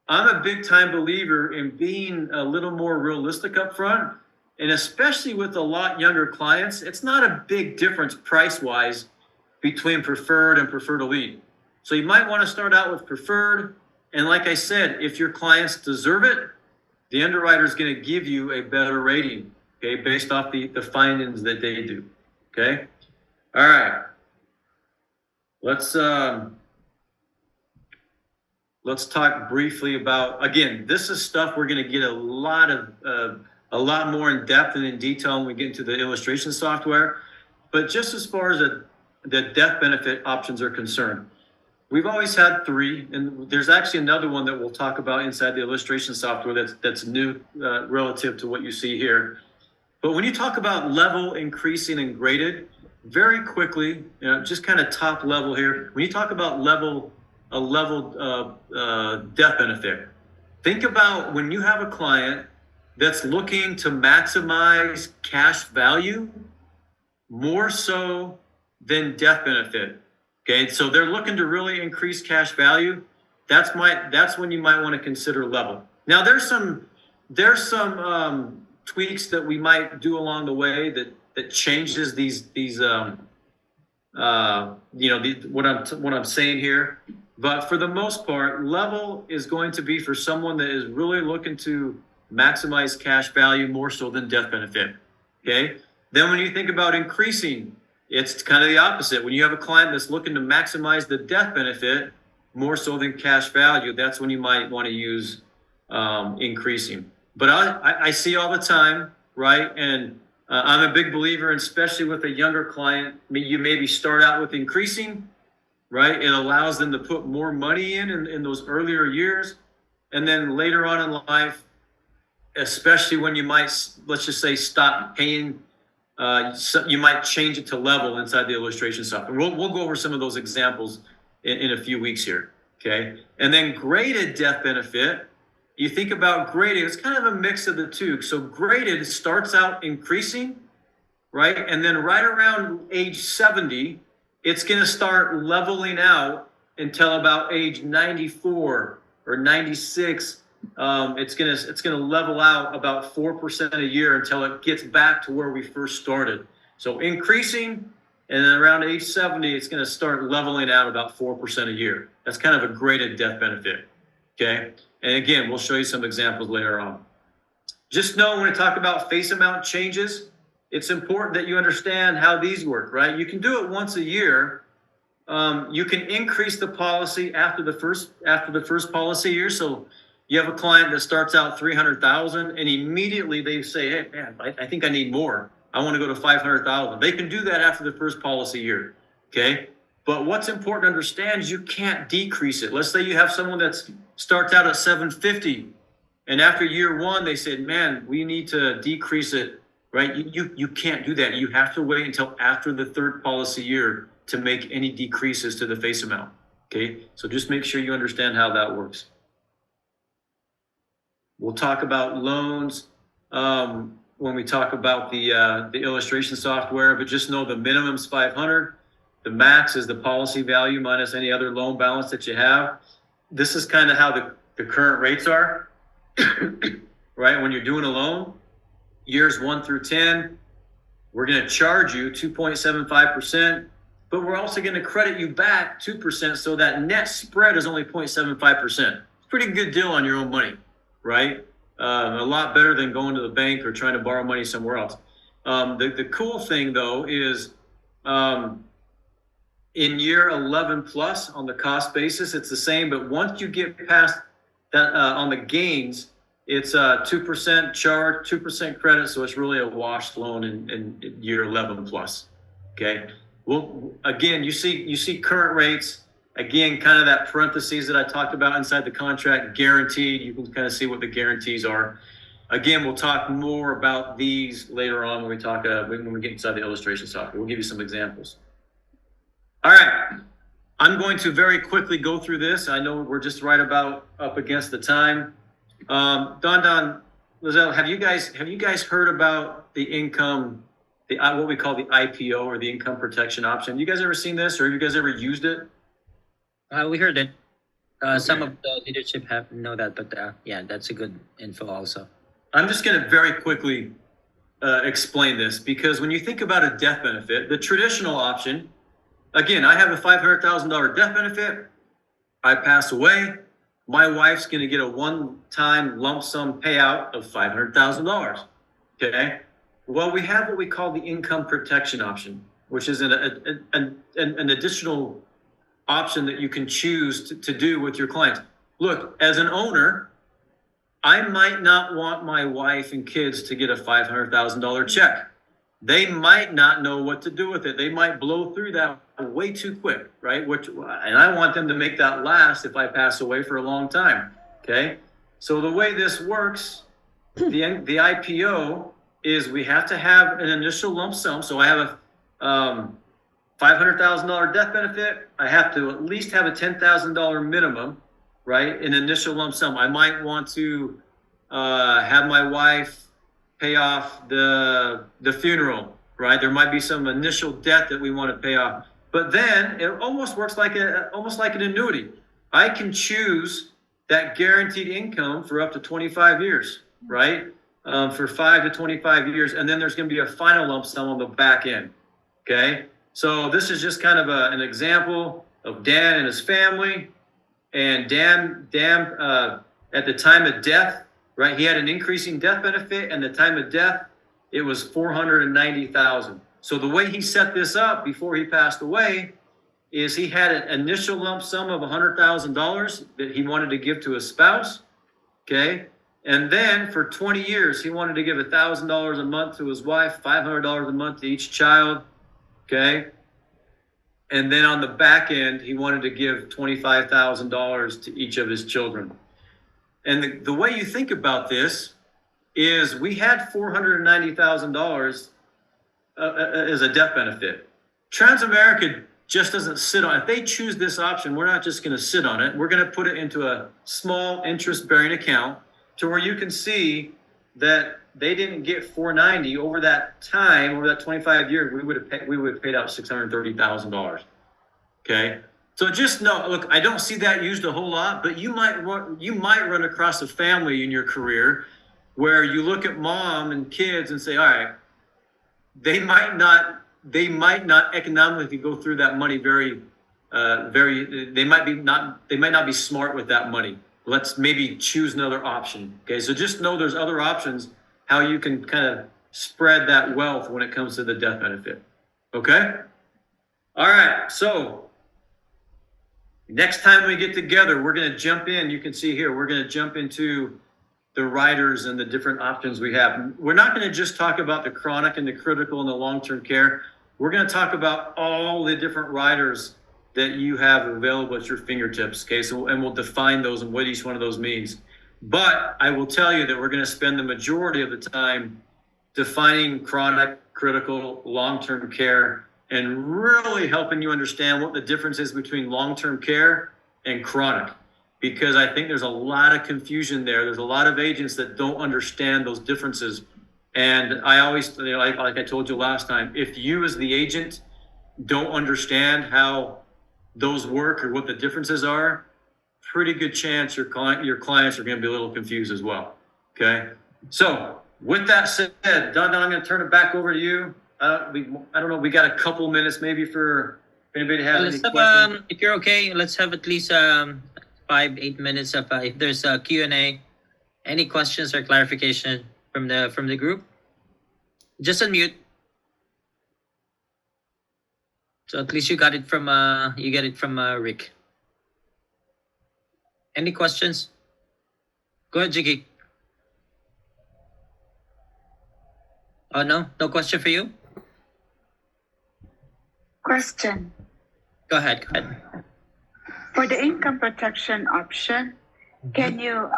I'm a big time believer in being a little more realistic up front. And especially with a lot younger clients, it's not a big difference price-wise between preferred and preferred elite. So you might want to start out with preferred. And like I said, if your clients deserve it, the underwriter is going to give you a better rating, okay, based off the findings that they do, okay? All right. Let's talk briefly about, again, this is stuff we're going to get a lot more in depth and in detail when we get into the illustration software. But just as far as the death benefit options are concerned, we've always had 3, and there's actually another one that we'll talk about inside the illustration software that's new relative to what you see here. But when you talk about level, increasing, and graded, very quickly, just kind of top level here, when you talk about a level death benefit, think about when you have a client that's looking to maximize cash value more so than death benefit. Okay, so they're looking to really increase cash value. That's when you might want to consider level. Now there's some tweaks that we might do along the way that changes what I'm saying here. But for the most part, level is going to be for someone that is really looking to maximize cash value more so than death benefit. Okay. Then when you think about increasing, it's kind of the opposite. When you have a client that's looking to maximize the death benefit more so than cash value, that's when you might want to use increasing. But I see all the time, right? And I'm a big believer, especially with a younger client, you maybe start out with increasing, right? It allows them to put more money in those earlier years. And then later on in life, especially when you might, let's just say, stop paying, so you might change it to level inside the illustration software. We'll go over some of those examples in a few weeks here, okay? And then graded death benefit, you think about graded, it's kind of a mix of the two. So graded starts out increasing, right? And then right around age 70, it's going to start leveling out until about age 94 or 96. It's gonna level out about 4% a year until it gets back to where we first started. So increasing, and then around age 70, it's gonna start leveling out about 4% a year. That's kind of a graded death benefit, okay? And again, we'll show you some examples later on. Just know when we talk about face amount changes, it's important that you understand how these work, right? You can do it once a year. You can increase the policy after the first policy year. So you have a client that starts out 300,000 and immediately they say, hey, man, I think I need more. I want to go to 500,000. They can do that after the first policy year, okay? But what's important to understand is you can't decrease it. Let's say you have someone that starts out at 750, and after year one, they said, man, we need to decrease it, right? You can't do that. You have to wait until after the third policy year to make any decreases to the face amount, okay? So just make sure you understand how that works. We'll talk about loans when we talk about the illustration software, but just know the minimum's 500. The max is the policy value minus any other loan balance that you have. This is kind of how the current rates are, right? When you're doing a loan, years 1 through 10, we're going to charge you 2.75%, but we're also going to credit you back 2%, so that net spread is only 0.75%. It's a pretty good deal on your own money, right? A lot better than going to the bank or trying to borrow money somewhere else. The cool thing, though, is in year 11 plus on the cost basis, it's the same. But once you get past that on the gains, it's 2% charge, 2% credit. So it's really a washed loan in year 11 plus. Okay. Well, again, you see current rates. Again, kind of that parentheses that I talked about inside the contract, guaranteed. You can kind of see what the guarantees are. Again, we'll talk more about these later on when we talk when we get inside the illustration software. We'll give you some examples. All right, I'm going to very quickly go through this. I know we're just right about up against the time. Don, Lizelle, have you guys heard about the income, what we call the IPO, or the income protection option? You guys ever seen this, or have you guys ever used it? We heard it. Some Okay. of the leadership know that, but yeah, that's a good info also. I'm just going to very quickly explain this, because when you think about a death benefit, the traditional option, again, I have a $500,000 death benefit. I pass away. My wife's going to get a one-time lump sum payout of $500,000. Okay. Well, we have what we call the income protection option, which is an additional option that you can choose to do with your clients. Look, as an owner, I might not want my wife and kids to get a $500,000 check. They might not know what to do with it. They might blow through that way too quick, right? And I want them to make that last if I pass away for a long time. Okay. So the way this works, the IPO is we have to have an initial lump sum. So I have a $500,000 death benefit. I have to at least have a $10,000 minimum, right? An initial lump sum. I might want to have my wife pay off the funeral, right? There might be some initial debt that we want to pay off, but then it almost works like an annuity. I can choose that guaranteed income for up to 25 years, right? For 5 to 25 years, and then there's going to be a final lump sum on the back end. Okay, so this is just kind of an example of Dan and his family, and Dan at the time of death, right? He had an increasing death benefit, and the time of death, it was $490,000. So the way he set this up before he passed away is he had an initial lump sum of $100,000 that he wanted to give to his spouse, okay? And then for 20 years, he wanted to give $1,000 a month to his wife, $500 a month to each child, okay? And then on the back end, he wanted to give $25,000 to each of his children. And the way you think about this is we had $490,000 as a death benefit. Transamerica just doesn't sit on it. If they choose this option, we're not just going to sit on it. We're going to put it into a small interest-bearing account to where you can see that they didn't get 490 over that time, over that 25 years. We would have paid out $630,000. Okay. So just know, look, I don't see that used a whole lot, but you might run across a family in your career where you look at mom and kids and say, all right, they might not economically go through that money they might not be smart with that money. Let's maybe choose another option. Okay. So just know there's other options, how you can kind of spread that wealth when it comes to the death benefit. Okay. All right. So next time we get together, we're going to jump in. You can see here, we're going to jump into the riders and the different options we have. We're not going to just talk about the chronic and the critical and the long-term care. We're going to talk about all the different riders that you have available at your fingertips. Okay, so and we'll define those and what each one of those means. But I will tell you that we're going to spend the majority of the time defining chronic, critical, long-term care, and really helping you understand what the difference is between long-term care and chronic. Because I think there's a lot of confusion there. There's a lot of agents that don't understand those differences. And I always, like I told you last time, if you as the agent don't understand how those work or what the differences are, pretty good chance your clients are going to be a little confused as well. Okay. So with that said, Don, I'm going to turn it back over to you. I don't know. We got a couple minutes maybe for anybody to have any questions. If you're okay, let's have at least 5-8 minutes of if there's a Q&A, any questions or clarification from the group. Just unmute. So at least you got it from Rick. Any questions? Go ahead, Jiggy. Oh no question for you. Question. Go ahead. For the income protection option, can you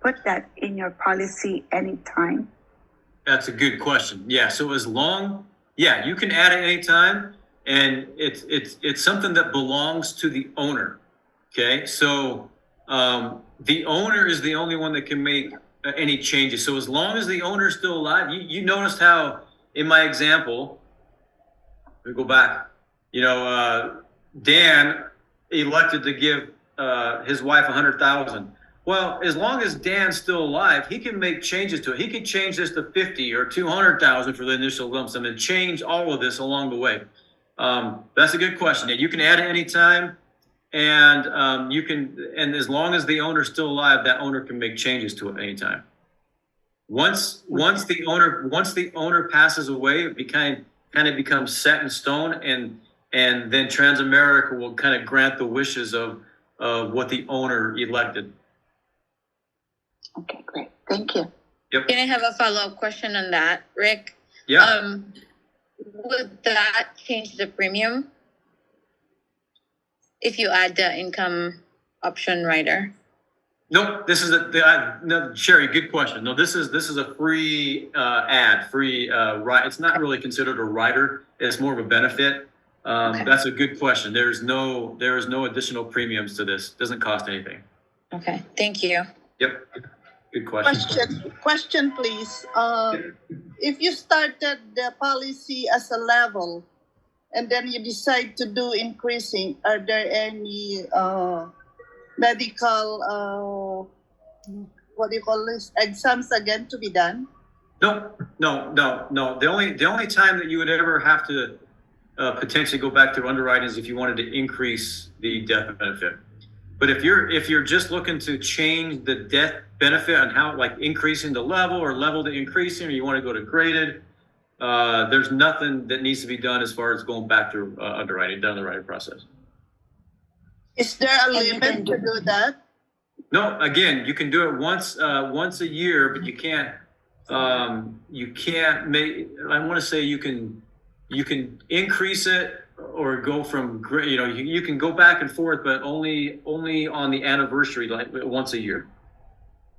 put that in your policy anytime? That's a good question. Yeah. So you can add it anytime, and it's something that belongs to the owner. Okay. So the owner is the only one that can make any changes. So as long as the owner is still alive, you noticed how in my example, we go back, Dan elected to give his wife $100,000. Well, as long as Dan's still alive, he can make changes to it. He can change this to 50 or 200,000 for the initial lump sum and change all of this along the way. That's a good question. You can add it anytime, and and as long as the owner's still alive, that owner can make changes to it anytime. Once the owner passes away, it kind of becomes set in stone, and then Transamerica will kind of grant the wishes of what the owner elected. Okay, great. Thank you. Yep. Can I have a follow-up question on that, Rick? Yeah. Would that change the premium if you add the income option rider? No, this is no, Sherry, good question. No, this is a free ride. It's not really considered a rider. It's more of a benefit. Okay. That's a good question. There is no additional premiums to this. Doesn't cost anything. Okay, thank you. Yep. Good question. Question, please. If you started the policy as a level and then you decide to do increasing, are there any medical, what do you call this, exams again to be done? No. The only time that you would ever have to potentially go back to underwriting is if you wanted to increase the death benefit. But if you're just looking to change the death benefit on how, like increasing the level or level to increasing, or you want to go to graded, there's nothing that needs to be done as far as going back to underwriting, the underwriting process. Is there a limit to do that? No, again, you can do it once a year, but you can't make. I want to say you can increase it or go from you can go back and forth, but only on the anniversary, like once a year.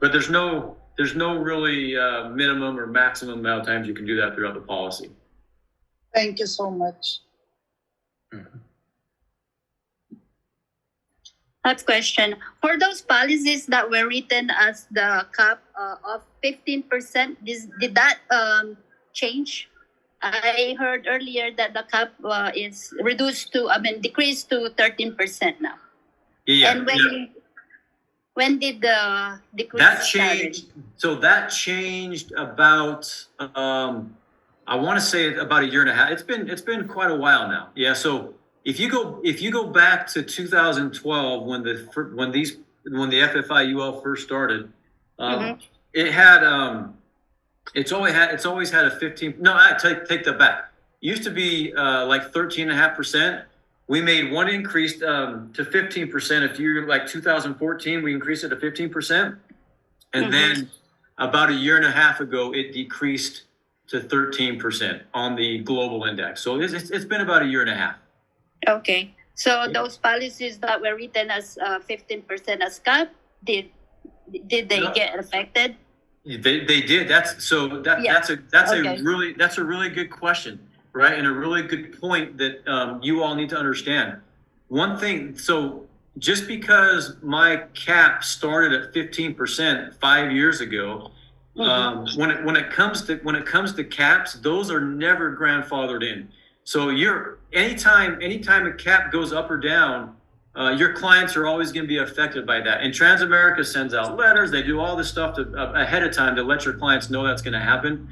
But there's no really minimum or maximum amount of times you can do that throughout the policy. Thank you so much. Mm-hmm. Last question. For those policies that were written as the cap of 15%, did that change? I heard earlier that the cap is decreased to 13% now. Yeah. And when did the decrease That changed. So that changed about I want to say about a year and a half. It's been quite a while now. Yeah. So if you go back to 2012 when the FFI UL first started, it had it's always had a 15. No, I take that back. It used to be like 13.5%. We made one increase to 15%. If you're like 2014, we increased it to 15%, and then about a year and a half ago, it decreased to 13% on the global index. So it's been about a year and a half. Okay. So those policies that were written as 15% as cap, did they No. get affected? They did. Yeah. That's Okay. a really good question, right? And a really good point that you all need to understand. One thing, so just because my cap started at 15% 5 years ago, when it comes to caps, those are never grandfathered in. So anytime a cap goes up or down, your clients are always going to be affected by that. And Transamerica sends out letters. They do all this stuff ahead of time to let your clients know that's going to happen.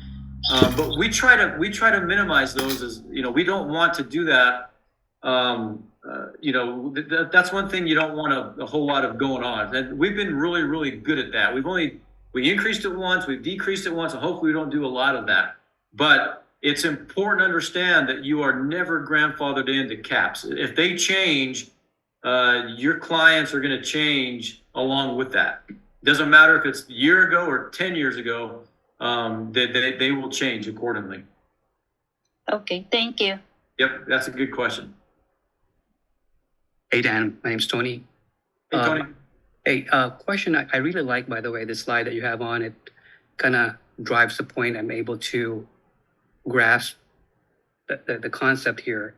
But we try to minimize those. As you know, we don't want to do that. That's one thing you don't want a whole lot of going on. And we've been really, really good at that. We increased it once, we've decreased it once, and hopefully we don't do a lot of that. But it's important to understand that you are never grandfathered into caps. If they change, your clients are going to change along with that. Doesn't matter if it's a year ago or 10 years ago, they will change accordingly. Okay, thank you. Yep, that's a good question. Hey Dan, my name's Tony. Hey, Tony. Question I really like, by the way, the slide that you have on it kind of drives the point. I'm able to grasp the concept here.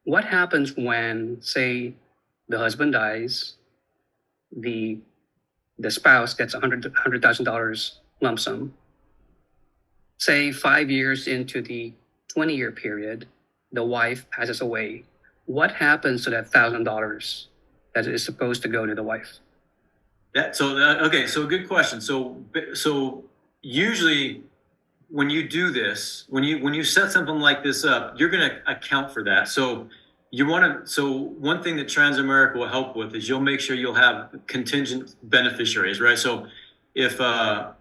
What happens when, say, the husband dies, the spouse gets $100,000 lump sum. Say 5 years into the 20-year period, the wife passes away. What happens to that $1,000 that is supposed to go to the wife? Okay, so good question. So usually when you do this, when you set something like this up, you're going to account for that. So one thing that Transamerica will help with is you'll make sure you'll have contingent beneficiaries, right? So if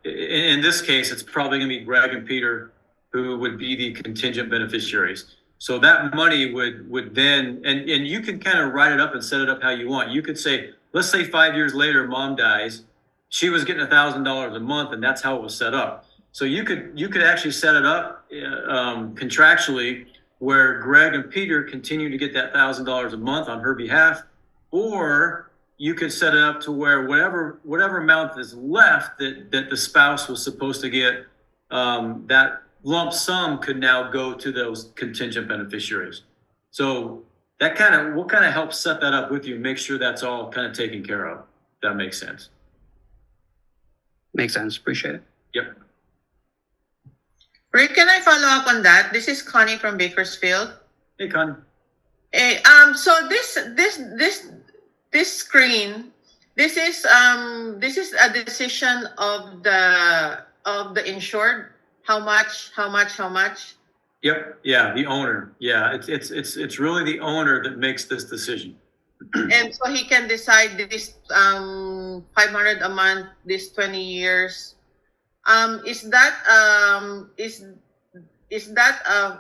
in this case, it's probably going to be Greg and Peter who would be the contingent beneficiaries. So that money would then, and you can kind of write it up and set it up how you want. You could say, let's say 5 years later, mom dies. She was getting $1,000 a month, and that's how it was set up. So you could actually set it up contractually where Greg and Peter continue to get that $1,000 a month on her behalf, or you could set it up to where whatever amount is left that the spouse was supposed to get, that lump sum could now go to those contingent beneficiaries. So we'll kind of help set that up with you, make sure that's all kind of taken care of. If that makes sense. Makes sense. Appreciate it. Yep. Rick, can I follow up on that? This is Connie from Bakersfield. Hey, Con. Hey, so this screen, this is a decision of the insured. How much? Yep. Yeah. The owner. Yeah. It's really the owner that makes this decision. And so he can decide this 500 a month, this 20 years. Is that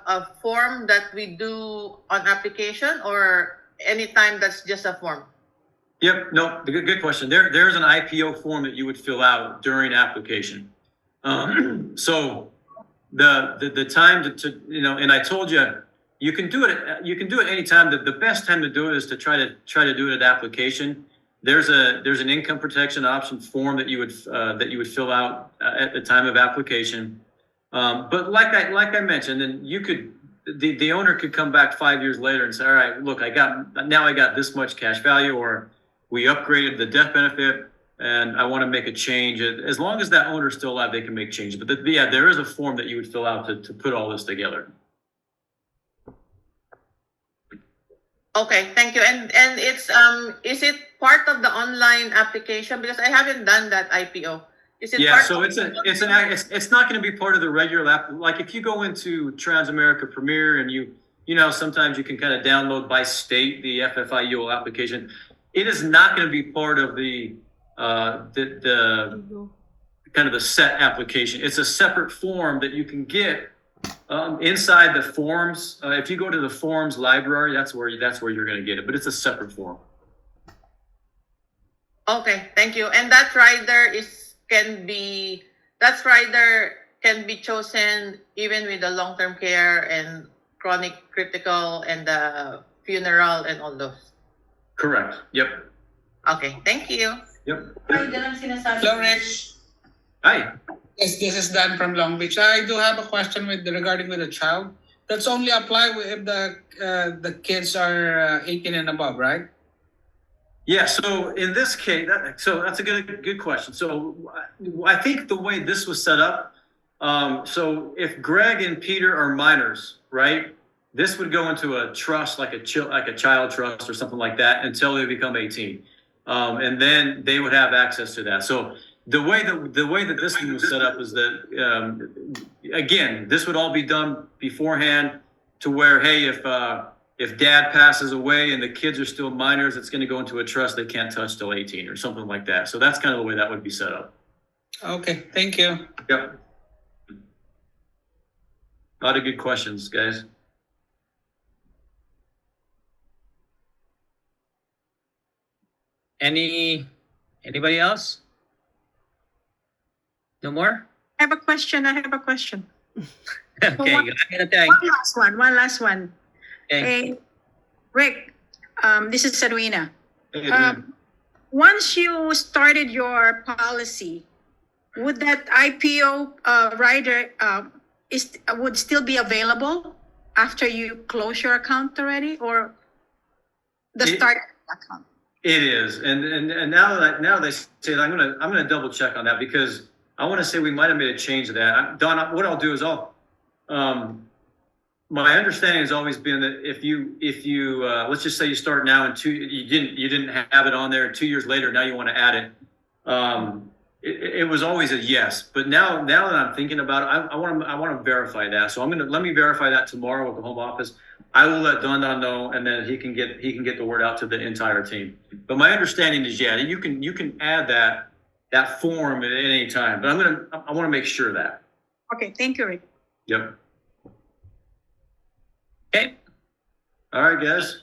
a form that we do on application, or anytime that's just a form? Yep. No. Good question. There's an IPO form that you would fill out during application. So the time to and I told you you can do it anytime. The best time to do it is to try to do it at application. There's an income protection option form that you would fill out at the time of application. But like I mentioned, and the owner could come back 5 years later and say, all right, look, I got this much cash value, or we upgraded the death benefit, and I want to make a change. As long as that owner's still alive, they can make changes. But there is a form that you would fill out to put all this together. Okay, thank you. And it's is it part of the online application? Because I haven't done that IPO. Is it Yeah, part so of it's not going to be part of the regular app. Like if you go into Transamerica Premier and you sometimes you can kind of download by state the FFIUL application. It is not going to be part of the kind of the set application. It's a separate form that you can get inside the forms. If you go to the forms library, that's where you're going to get it. But it's a separate form. Okay, thank you. And that rider can be chosen even with the long-term care and chronic critical and the funeral and all those. Correct. Yep. Okay, thank you. Yep. Hello, Rich. Hi. Yes, this is Dan from Long Beach. I do have a question regarding with a child. That's only apply if the kids are 18 and above, right? Yeah, so in this case, so that's a good question. So I think the way this was set up, so if Greg and Peter are minors, right, this would go into a trust, like a child trust or something like that, until they become 18, and then they would have access to that. So the way that this thing was set up is that again, this would all be done beforehand, to where, hey, if dad passes away and the kids are still minors, it's going to go into a trust they can't touch till 18 or something like that. So that's kind of the way that would be set up. Okay, thank you. Yep. A lot of good questions, guys. Anybody else? No more? I have a question. Okay, One- go ahead, Atay. One last one. Okay. Hey, Rick, this is Edwina. Hey, Edwin. Once you started your policy, would that IPO rider would still be available after you close your account already, or the It- start account? It is, and now they say that, I'm gonna double check on that, because I want to say we might have made a change to that. Don, what I'll do is my understanding has always been that if you let's just say you start now and you didn't have it on there, and 2 years later now you want to add it. It was always a yes, but now that I'm thinking about it, I want to verify that. So let me verify that tomorrow with the home office. I will let Don know, and then he can get the word out to the entire team. But my understanding is, yeah, you can add that form at any time. But I want to make sure of that. Okay, thank you, Rick. Yep. Okay, All right, guys.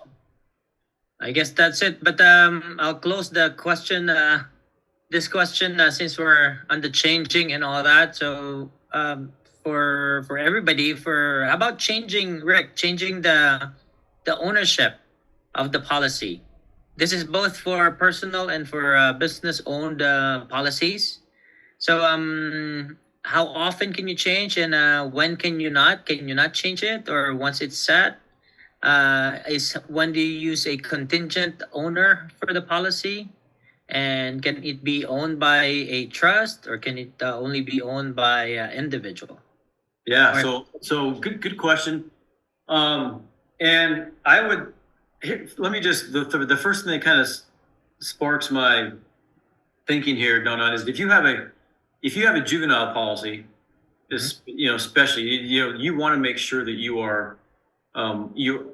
I guess that's it. But I'll close the question. This question, since we're on the changing and all that. So for everybody, how about changing the ownership of the policy? This is both for personal and for business owned policies. So how often can you change, and when can you not? Can you not change it, or once it's set? When do you use a contingent owner for the policy? And can it be owned by a trust, or can it only be owned by individual? Yeah. Right. So good question. And I would let me just the first thing that kind of sparks my thinking here, Donut, is if you have a juvenile policy, this especially you want to make sure that you are you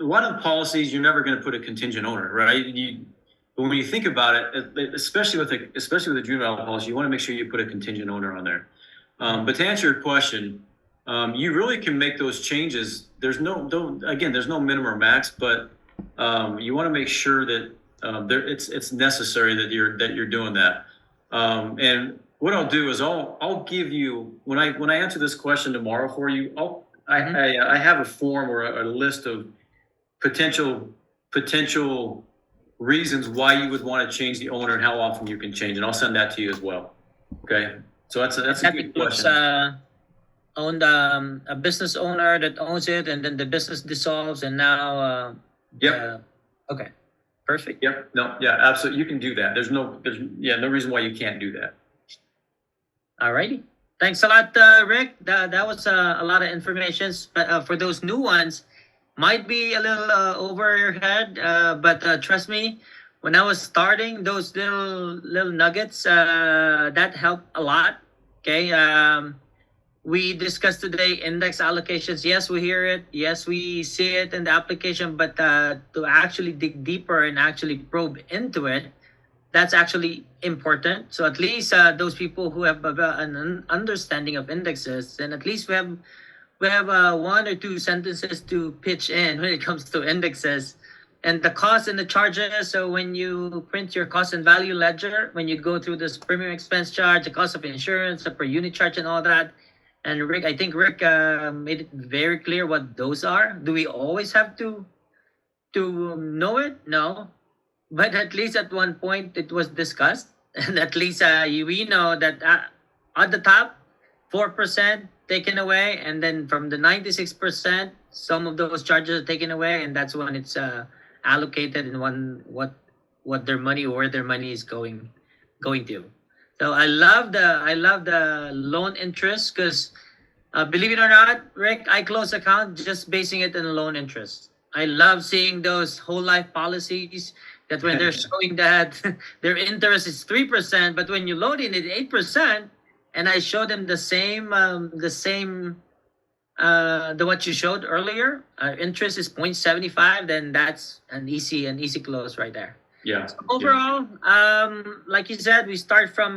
a lot of the policies you're never going to put a contingent owner, right? But when you think about it, especially with a juvenile policy, you want to make sure you put a contingent owner on there. But to answer your question, you really can make those changes. There's no minimum or max, but you want to make sure that it's necessary that you're doing that. And what I'll do is I'll give you, when I answer this question tomorrow for you, I have a form or a list of potential reasons why you would want to change the owner and how often you can change, and I'll send that to you as well. Okay, so that's a good question. Owned a business owner that owns it, and then the business dissolves, and now Yep. Okay, perfect. Yep. No. Yeah. Absolutely. You can do that. There's no reason why you can't do that. Alrighty. Thanks a lot, Rick. That was a lot of information. But for those new ones, might be a little over your head. But trust me, when I was starting, those little nuggets that helped a lot. Okay. We discussed today index allocations. Yes, we hear it. Yes, we see it in the application. But to actually dig deeper and actually probe into it, that's actually important. So at least those people who have an understanding of indexes, and at least we have one or two sentences to pitch in when it comes to indexes and the cost and the charges. So when you print your cost and value ledger, when you go through this premium expense charge, the cost of insurance, the per unit charge, and all that. And Rick, I think Rick made it very clear what those are. Do we always have to to know it? No, but at least at one point it was discussed, and at least we know that at the top, 4% taken away, and then from the 96%, some of those charges are taken away, and that's when it's allocated in what their money or where their money is going to. So I love the loan interest because believe it or not, Rick, I close account just basing it on loan interest. I love seeing those whole life policies that when they're showing that their interest is 3%, but when you load in it 8%, and I show them the same the what you showed earlier, interest is 0.75, then that's an easy close right there. Yeah. So overall, like you said, we start from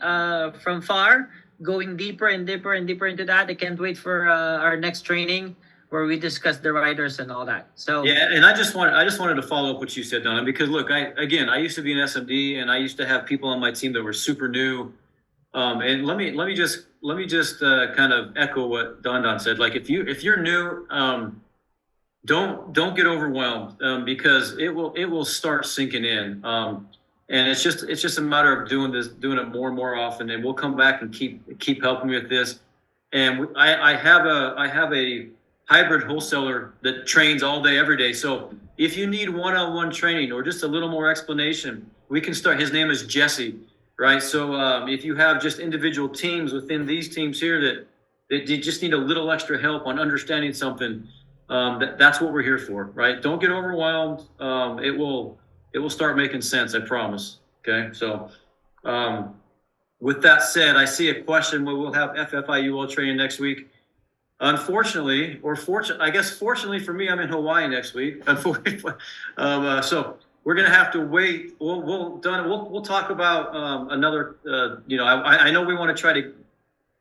far, going deeper and deeper and deeper into that. I can't wait for our next training where we discuss the riders and all that. So Yeah, and I just wanted to follow up what you said, Donna, because look, I used to be an SMD, and I used to have people on my team that were super new. And let me just kind of echo what Don said. Like if you're new, don't get overwhelmed, because it will start sinking in. And it's just a matter of doing it more and more often, and we'll come back and keep helping you with this. And I have a hybrid wholesaler that trains all day, every day. So if you need one-on-one training or just a little more explanation, we can start. His name is Jesse, right? So if you have just individual teams within these teams here that you just need a little extra help on understanding something, that's what we're here for, right? Don't get overwhelmed. It will start making sense, I promise. Okay, so with that said, I see a question where we'll have FFIUL training next week. Unfortunately, or fortunately for me, I'm in Hawaii next week. Unfortunately, so we're gonna have to wait. We'll talk about another. I know we want to try to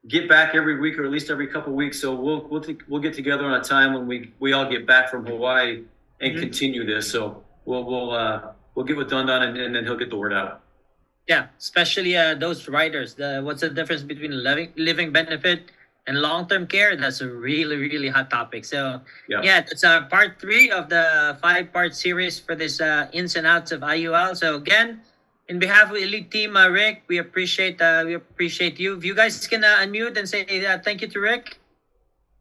get back every week or at least every couple of weeks. So we'll get together on a time when we all get back from Hawaii and continue this. So we'll get with Don and then he'll get the word out. yeah, especially those riders. What's the difference between living benefit and long-term care? That's a really hot topic. So yeah, it's part 3 of the 5-part series for this ins and outs of IUL. So again, in behalf of Elite Team, Rick, we appreciate you. If you guys can unmute and say thank you to Rick.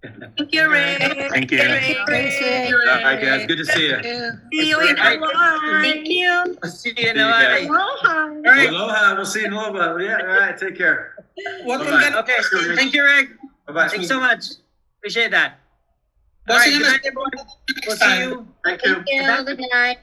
Thank you, Rick. Thank you. Thanks, Rick. All right, guys. Good to see you. See you in Hawaii. Thank you. I'll see you in See you guys. Hawaii. Aloha. All right. Aloha. We'll see you in a little bit. Yeah. All right. Take care. What Bye-bye. will get Okay. Thank you, Rick. Bye-bye. Thanks so much. Appreciate that. All Bossing right. Good us night, everyone. We'll next see time. you. Thank you. Thank you. Good night.